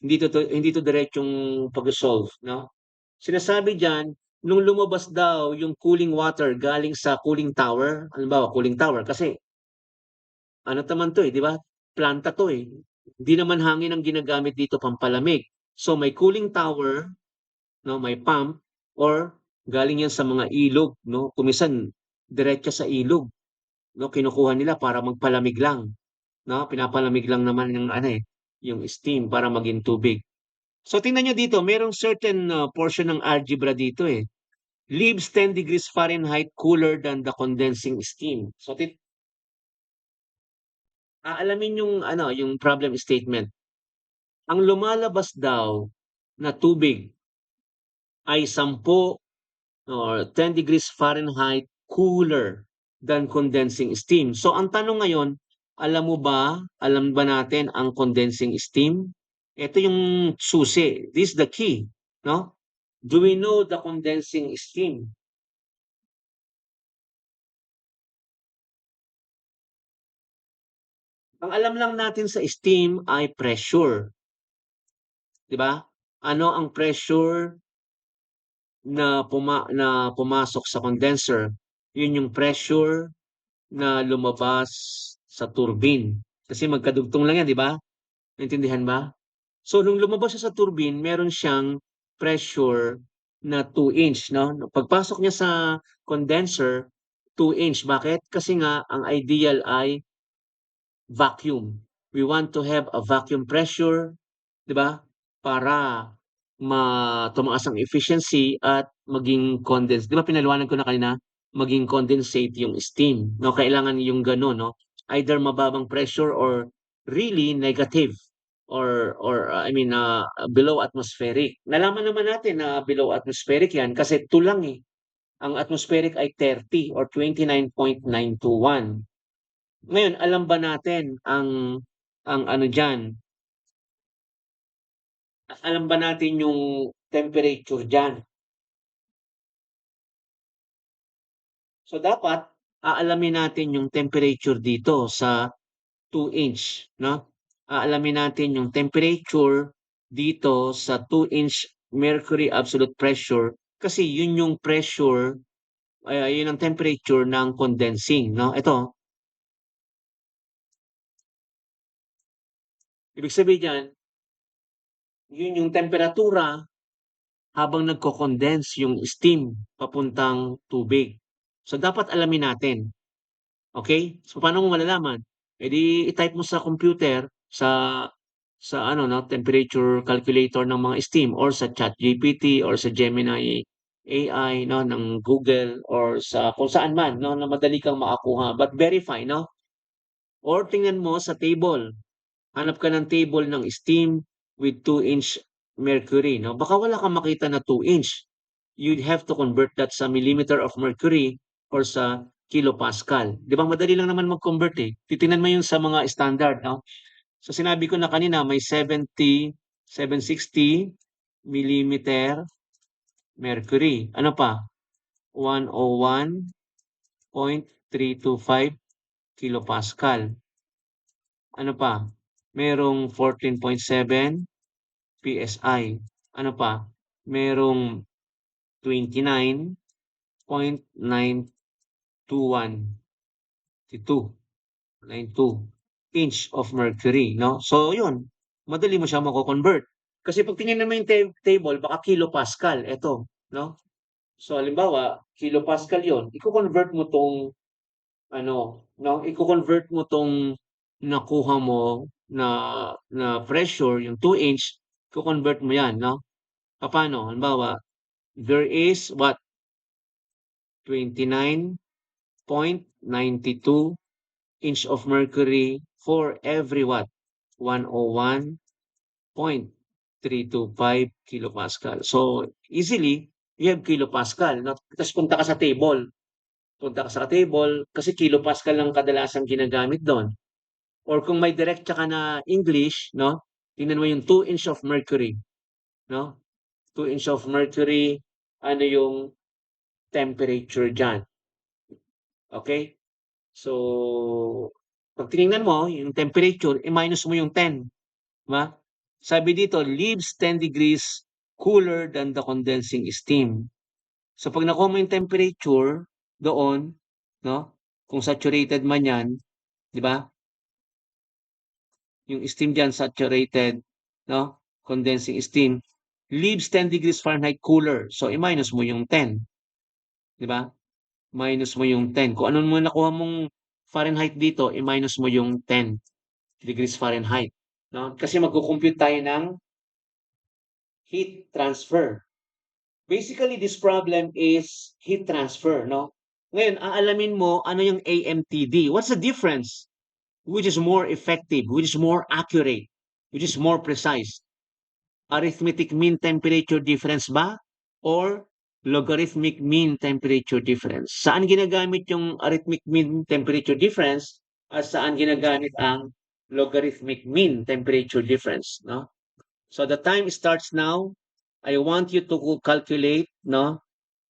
hindi to diretsong pag-solve, no? Sinasabi diyan, nung lumabas daw yung cooling water galing sa cooling tower, halimbawa cooling tower kasi ano naman to eh, di ba? Planta to eh. Hindi naman hangin ang ginagamit dito pampalamig. So may cooling tower, no, may pump or galing yan sa mga ilog, no? Kumisan diretso sa ilog, no? Kinukuha nila para magpalamig lang, no? Pinapalamig lang naman yung yung steam para maging tubig. So tingnan niyo dito, merong certain portion ng algebra dito eh. leaves 10 degrees Fahrenheit cooler than the condensing steam. So, aalamin yung ano, yung problem statement. Ang lumalabas daw na tubig ay 10 or 10 degrees Fahrenheit cooler than condensing steam. So ang tanong ngayon, alam ba natin ang condensing steam? Ito yung susi. This is the key, no? Do we know the condensing steam? Ang alam lang natin sa steam ay pressure, 'di ba? Ano ang pressure na pumasok sa condenser? Yun yung pressure na lumabas sa turbine. Kasi magkadugtong lang yan, di ba? Naintindihan ba? So, nung lumabas siya sa turbine, meron siyang pressure na 2 inch, no? Pagpasok niya sa condenser, 2 inch. Bakit? Kasi nga, ang ideal ay vacuum. We want to have a vacuum pressure, di ba? Para tumaas ang efficiency at maging condense. Di ba pinaliwanag ko na kanina? Maging condensate yung steam. No, kailangan yung gano'n, no? Either mababang pressure or really negative or I mean below atmospheric. Nalaman naman natin na below atmospheric 'yan kasi 2 lang eh. Ang atmospheric ay 30 or 29.921. Ngayon, alam ba natin ang ano diyan, alam ba natin yung temperature diyan? So dapat aalamin natin yung temperature dito sa 2 inch, no? Aalamin natin yung temperature dito sa 2 inch mercury absolute pressure kasi yun yung pressure, yun ang temperature ng condensing, no? Ito, ibig sabihin diyan, yun yung temperatura habang nagko-condense yung steam papuntang tubig. So dapat alamin natin. Okay? So paano mo malalaman? Eh di i-type mo sa computer sa ano no, temperature calculator ng mga steam or sa ChatGPT or sa Gemini AI no ng Google or sa kung saan man no na madali kang makakuha but verify no or tingnan mo sa table. Hanap ka ng table ng steam with 2 inch mercury no. Baka wala kang makita na 2 inch. You'd have to convert that sa millimeter of mercury or sa kilopascal. 'Di ba madali lang naman mag-convert eh. Titingnan mo 'yung sa mga standard, no? So sinabi ko na kanina may 760 millimeter mercury. Ano pa? 101.325 kilopascal. Ano pa? Merong 14.7 PSI. Ano pa? Merong 29.921 inch of mercury, no? So, yun, madali mo siya mako-convert. Kasi pag tinignan mo yung table, baka kilopascal, eto, no? So, halimbawa, kilopascal yon, iko-convert mo tong, ano, no? Iko-convert mo tong nakuha mo na pressure, yung 2 inch, iko-convert mo yan, no? Paano? Halimbawa, there is what? 29.92 inch of mercury for every what? 101.325 kilopascal. So, easily, you have kilopascal. No? Tapos punta ka sa table. Punta ka sa table kasi kilopascal lang kadalasang ginagamit doon. Or kung may direct ka na English, no? Tingnan mo yung 2 inch of mercury. No? 2 inch of mercury, ano yung temperature dyan. Okay? So, pag tinignan mo yung temperature, i-minus mo yung 10. Diba? Sabi dito, leaves 10 degrees cooler than the condensing steam. So, pag nakuha mo yung temperature doon, no? Kung saturated man yan, di ba? Yung steam dyan, saturated, no? Condensing steam, leaves 10 degrees Fahrenheit cooler. So, i-minus mo yung 10. Di ba? Minus mo yung 10. Kung ano mo nakuha mong Fahrenheit dito, i-minus mo yung 10 degrees Fahrenheit. No? Kasi magko-compute tayo ng heat transfer. Basically, this problem is heat transfer, no? Ngayon, aalamin mo ano yung AMTD. What's the difference? Which is more effective, which is more accurate, which is more precise? Arithmetic mean temperature difference ba? Or logarithmic mean temperature difference? Saan ginagamit yung arithmetic mean temperature difference at saan ginagamit ang logarithmic mean temperature difference, no? So the time starts now. I want you to calculate, no?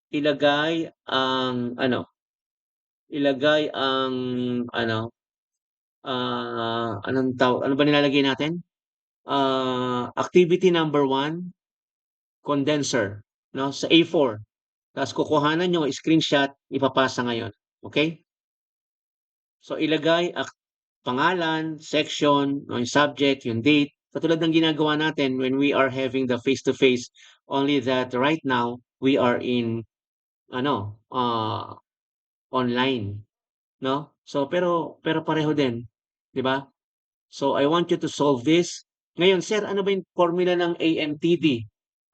Ilagay ang ilagay ang ano, ano ba nilalagay natin? Activity number 1, condenser, no? Sa A4. Tapos kukuhanan niyo, screenshot, ipapasa ngayon. Okay? So ilagay pangalan, section, no, yung subject, yung date. Katulad ng ginagawa natin when we are having the face-to-face, only that right now we are in online, no? So pero pareho din, 'di ba? So I want you to solve this. Ngayon, sir, ano ba yung formula ng AMTD?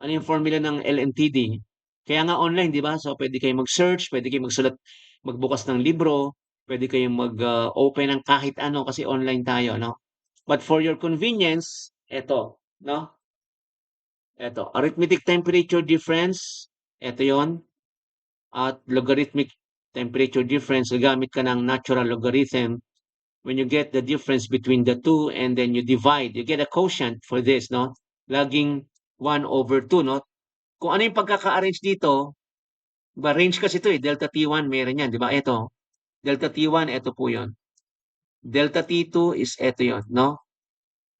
Ano yung formula ng LMTD? Kaya nga online, 'di ba? So pwede kayong mag-search, pwede kayong magsulat, magbukas ng libro, pwede kayong mag-open ng kahit ano kasi online tayo, no? But for your convenience, eto, no? Eto, arithmetic temperature difference, eto 'yon. At logarithmic temperature difference, gagamit ka ng natural logarithm. When you get the difference between the two and then you divide, you get a quotient for this, no? Laging 1/2, no? Kung ano yung pagkaka-arrange dito, ba range kasi ito eh, delta T1 meron yan, di ba? Ito, delta T1, ito po yun. Delta T2 is ito yun, no?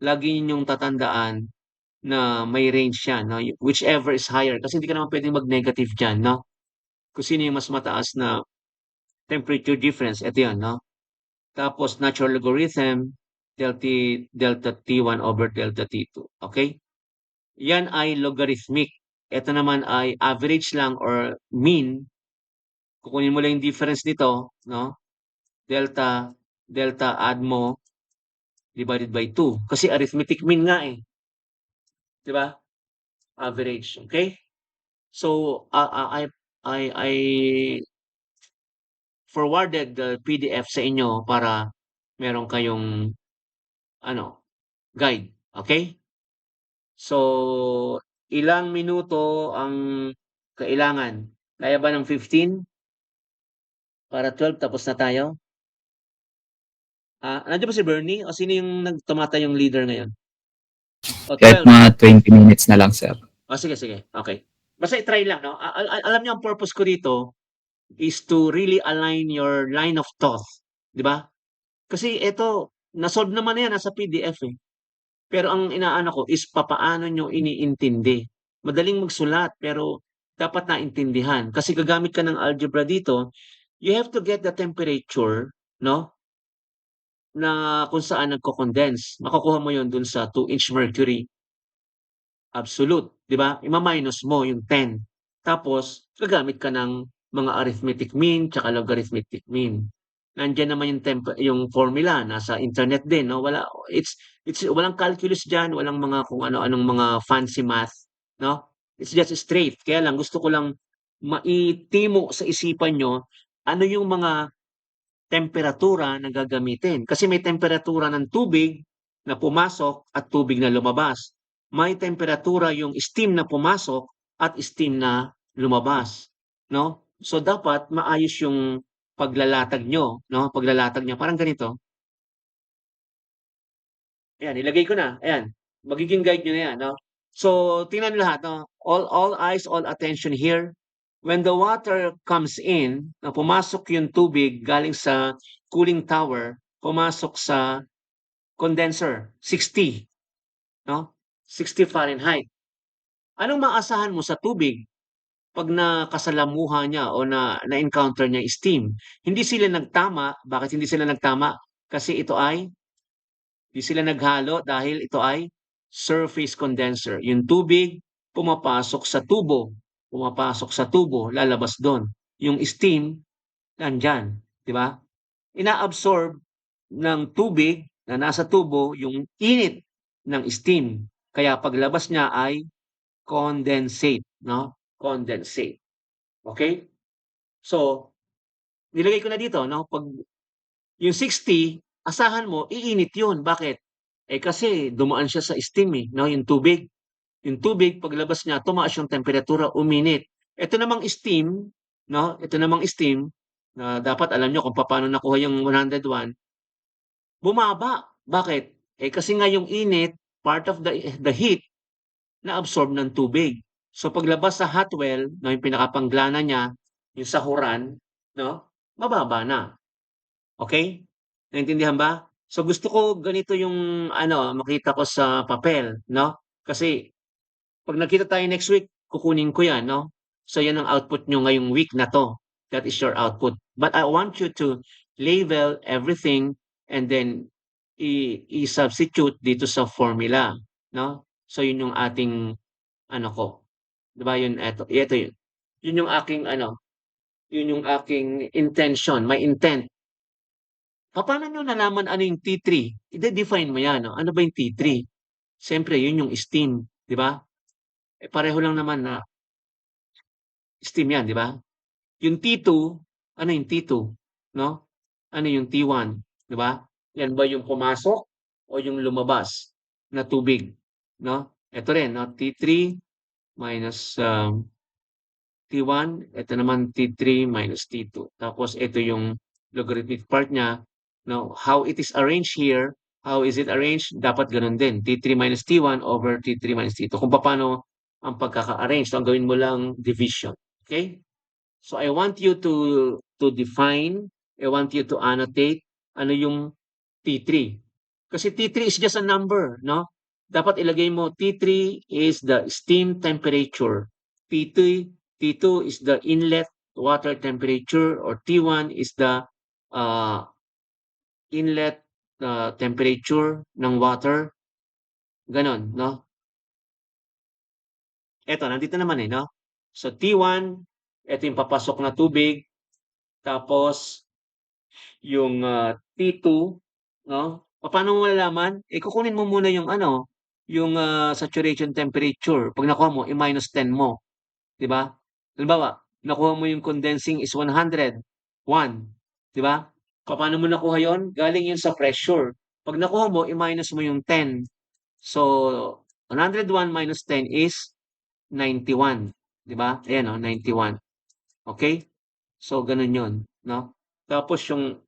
Lagi ninyong tatandaan na may range yan, no? Whichever is higher. Kasi hindi ka naman pwedeng mag-negative dyan, no? Kung sino yung mas mataas na temperature difference, ito yun, no? Tapos natural logarithm, delta T1 over delta T2. Okay? Yan ay logarithmic. Ito naman ay average lang or mean. Kukunin mo lang yung difference nito, no? Delta add mo divided by 2. Kasi arithmetic mean nga eh. 'Di ba? Average, okay? So, I forwarded the PDF sa inyo para meron kayong guide, okay? So, ilang minuto ang kailangan? Kaya ba ng 15? Para 12 tapos na tayo? Nandiyan ba si Bernie o sino yung tumatayong leader ngayon? O Kahit 12. mga 20 minutes na lang, sir. Sige. Okay. Basta i-try lang, no? Alam niyo ang purpose ko dito is to really align your line of thought, 'di ba? Kasi ito, na-solve naman na yan nasa PDF eh. Pero ang inaano ko is papaano nyo iniintindi. Madaling magsulat pero dapat naintindihan. Kasi gagamit ka ng algebra dito, you have to get the temperature, no? Na kung saan nagko-condense. Makukuha mo yon dun sa 2-inch mercury absolute, 'di ba? Ima-minus mo yung 10. Tapos gagamit ka ng mga arithmetic mean tsaka logarithmic mean. Nandiyan naman yung formula nasa internet din, no? It's walang calculus diyan, walang mga kung ano-anong mga fancy math, no? It's just straight. Kaya lang gusto ko lang maitimo sa isipan nyo ano yung mga temperatura na gagamitin. Kasi may temperatura ng tubig na pumasok at tubig na lumabas. May temperatura yung steam na pumasok at steam na lumabas, no? So dapat maayos yung paglalatag nyo, no? Paglalatag niya parang ganito. Ayan, ilagay ko na. Ayan, magiging guide nyo na yan, no? So tingnan lahat, no? All eyes, all attention here. When the water comes in, na pumasok yung tubig galing sa cooling tower, pumasok sa condenser, 60, no? 60 Fahrenheit. Anong maasahan mo sa tubig pag nakasalamuha niya o na-encounter niya steam? Hindi sila nagtama. Bakit hindi sila nagtama? Kasi ito ay, hindi sila naghalo dahil ito ay surface condenser. Yung tubig pumapasok sa tubo, lalabas doon. Yung steam, nandyan, di ba? Inaabsorb ng tubig na nasa tubo yung init ng steam. Kaya paglabas niya ay condensate, no? condensate. Okay? So, nilagay ko na dito, no? Pag yung 60, asahan mo, iinit yun. Bakit? Kasi dumaan siya sa steam no? Yung tubig. Yung tubig, paglabas niya, tumaas yung temperatura, uminit. Ito namang steam, no? Ito namang steam, na dapat alam nyo kung paano nakuha yung 101, bumaba. Bakit? Kasi nga yung init, part of the heat, na-absorb ng tubig. So paglabas sa hot well, no, yung pinakapanglana niya, yung sahuran, no, mababa na. Okay? Naintindihan ba? So gusto ko ganito yung makita ko sa papel, no? Kasi pag nakita tayo next week, kukunin ko 'yan, no? So 'yan ang output nyo ngayong week na 'to. That is your output. But I want you to label everything and then i-substitute dito sa formula, no? So 'yun yung ating ko, 'di ba? Ito 'yun. 'Yun yung aking 'yun yung aking intention, my intent. Paano nyo nalaman ano yung T3? Ide-define mo 'yan, no? Ano ba yung T3? Siyempre 'yun yung steam, 'di ba? Pareho lang naman na steam 'yan, 'di ba? Yung T2, ano yung T2, no? Ano yung T1, 'di ba? Yan ba yung pumasok o yung lumabas na tubig, no? Ito rin, no? T3 minus T1, ito naman T3 minus T2. Tapos ito yung logarithmic part niya. Now, how it is arranged here, how is it arranged? Dapat ganun din. T3 minus T1 over T3 minus T2. Kung paano ang pagkaka-arrange. So, ang gawin mo lang division. Okay? So, I want you to define, I want you to annotate ano yung T3. Kasi T3 is just a number, no? Dapat ilagay mo T3 is the steam temperature. T2 is the inlet water temperature, or T1 is the inlet temperature ng water. Ganon, no? Eto, nandito naman no? So T1, ito yung papasok na tubig. Tapos, yung T2, no? Paano mo malalaman? Kukunin mo muna yung yung saturation temperature. Pag nakuha mo, i-minus 10 mo. 'Di ba? Halimbawa, nakuha mo yung condensing is 101, 'di ba? Paano mo nakuha 'yon? Galing 'yun sa pressure. Pag nakuha mo, i-minus mo yung 10. So, 101 minus 10 is 91, 'di ba? Ayan 91. Okay? So ganun 'yon, no? Tapos yung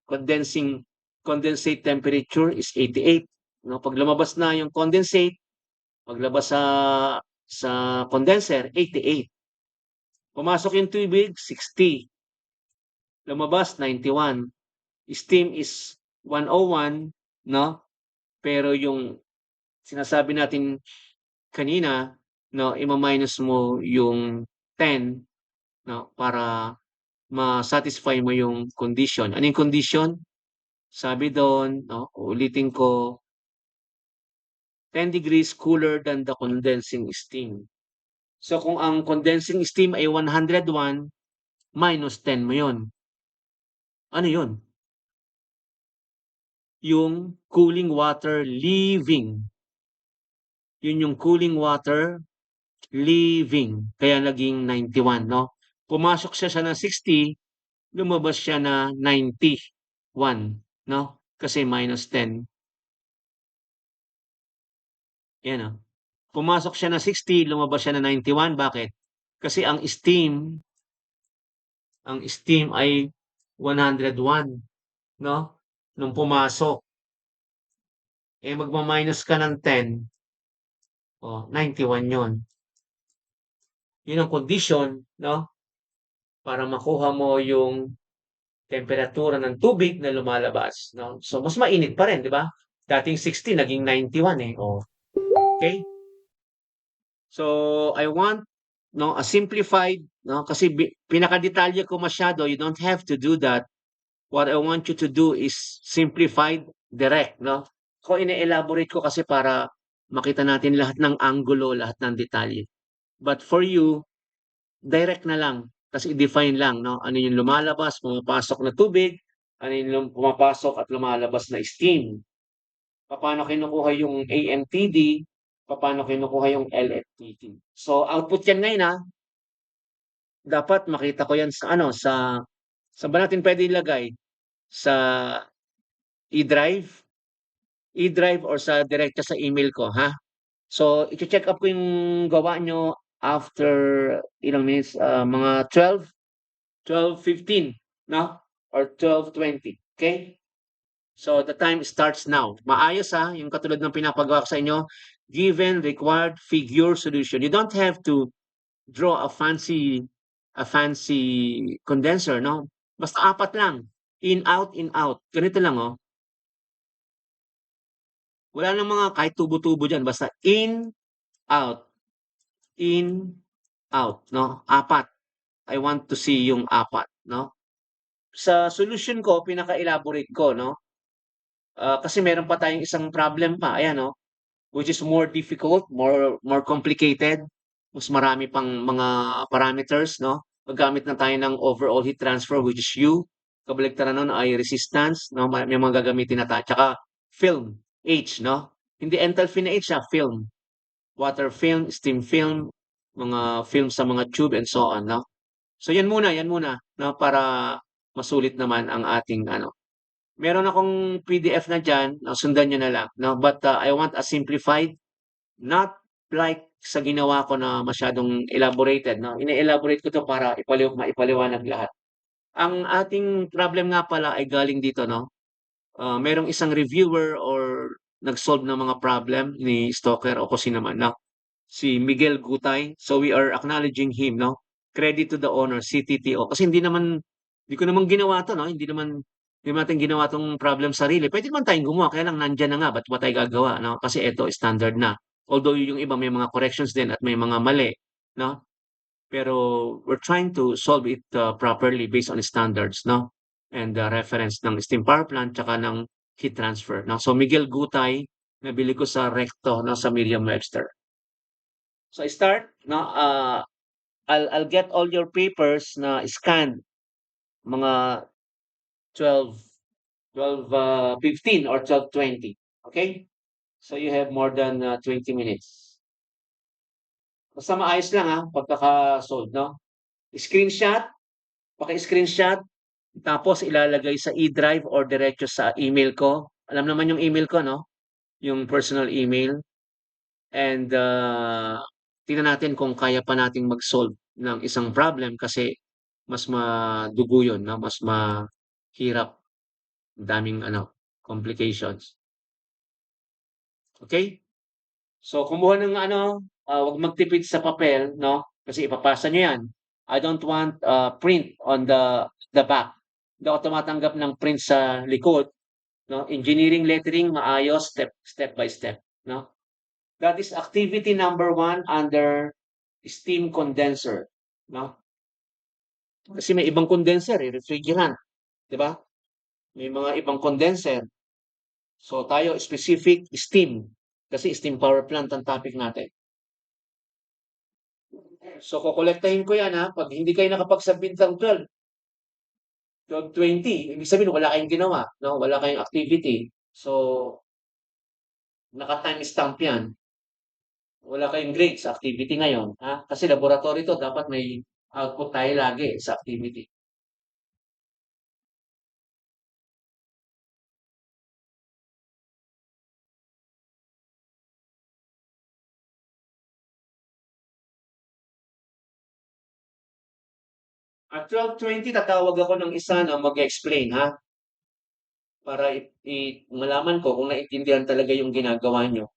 condensate temperature is 88, no? Pag lumabas na yung condensate, paglabas sa condenser, 88. Pumasok yung tubig, 60. Lumabas, 91. Steam is 101, no? Pero yung sinasabi natin kanina, no, ima-minus mo yung 10, no, para ma-satisfy mo yung condition. Ano yung condition? Sabi doon, no, uulitin ko, 10 degrees cooler than the condensing steam. So kung ang condensing steam ay 101, minus 10 mo yun. Ano yun? Yung cooling water leaving. Yun yung cooling water leaving. Kaya naging 91, no? Pumasok siya ng 60, lumabas siya na 91, no? Kasi minus 10. Yan, no? Pumasok siya ng 60, lumabas siya na 91. Bakit? Kasi ang steam ay 101, no? Nung pumasok. Magma-minus ka ng 10, 91 yun. Yun ang condition, no? Para makuha mo yung temperatura ng tubig na lumalabas, no? So, mas mainit pa rin, di ba? Dating 60, naging 91 Okay? So, I want, no, a simplified, no? Kasi pinakadetalye ko masyado, you don't have to do that. What I want you to do is simplified, direct, no? Ako ine-elaborate ko kasi para makita natin lahat ng angulo, lahat ng detalye. But for you, direct na lang. Kasi i-define lang, no? Ano yung lumalabas, pumapasok na tubig, ano yung pumapasok at lumalabas na steam. Paano kinukuha yung AMTD, paano kinukuha yung LFTD. So, output yan ngayon, dapat makita ko yan sa ano, sa ba natin pwede ilagay? Sa e-drive? E-drive or sa direkta sa email ko, ha? So, iche-check up ko yung gawa nyo after ilang minutes, mga 12:15, no? Or 12:20, okay? So, the time starts now. Maayos ha, yung katulad ng pinapagawa ko sa inyo, given required figure solution. You don't have to draw a fancy condenser, no? Basta apat lang. In, out, in, out. Ganito lang, oh. Wala nang mga kahit tubo-tubo dyan. Basta in, out, in, out, no? Apat. I want to see yung apat, no? Sa solution ko, pinaka-elaborate ko, no? Kasi meron pa tayong isang problem pa. Ayan, no? Which is more difficult, more complicated. Mas marami pang mga parameters, no? Maggamit na tayo ng overall heat transfer, which is U. Kabaligtaran nun ay resistance, no? May mga gagamitin na tayo. Tsaka film, H, no? Hindi enthalpy na H, film. Water film, steam film, mga film sa mga tube and so on, no? So yan muna, no? Para masulit naman ang ating ano. Meron akong PDF na diyan, sundan niyo na lang, no? But I want a simplified, not like sa ginawa ko na masyadong elaborated, no? Ine-elaborate ko 'to para maipaliwanag lahat. Ang ating problem nga pala ay galing dito, no? Merong isang reviewer or nag-solve ng mga problem ni Stoker o kung sino man, no? Si Miguel Gutay. So we are acknowledging him, no? Credit to the owner, CTTO. Kasi hindi ko naman ginawa 'to, no? Hindi natin ginawa 'tong problem sarili. Pwede naman tayong gumawa, kaya lang nandiyan na nga, ba't pa tayo gagawa, no? Kasi eto standard na. Although yung iba may mga corrections din at may mga mali, no? Pero we're trying to solve it properly based on standards, no? And the reference ng steam power plant tsaka ng heat transfer, no? So Miguel Gutay, nabili ko sa Recto, no, sa Merriam-Webster. So I start, no, I'll get all your papers na scanned, mga 12, 12:15 or 12:20. Okay? So you have more than 20 minutes. Basta maayos lang ha, pagkaka-solve, no? Screenshot, paki-screenshot, tapos ilalagay sa e-drive or diretso sa email ko. Alam naman yung email ko, no? Yung personal email. And tingnan natin kung kaya pa nating mag-solve ng isang problem kasi mas madugo yun, no? Mas mahirap, daming ano, complications. Okay? So kumuha ng ano, wag magtipid sa papel, no? Kasi ipapasa nyo yan. I don't want print on the back. Hindi ako tumatanggap ng print sa likod, no? Engineering lettering, maayos, step by step, no? That is activity number 1 under steam condenser, no? Kasi may ibang condenser, refrigerant, 'di ba? May mga ibang condenser. So tayo specific steam kasi steam power plant ang topic natin. So kokolektahin ko 'yan ha, pag hindi kayo nakapag-submit ng 12:20, ibig sabihin wala kayong ginawa, no? Wala kayong activity. So naka-time stamp 'yan. Wala kayong grade sa activity ngayon, ha? Kasi laboratory 'to, dapat may output tayo lagi sa activity. At 12:20 tatawag ako ng isa na mag-explain, ha? Para malaman ko kung naintindihan talaga yung ginagawa nyo.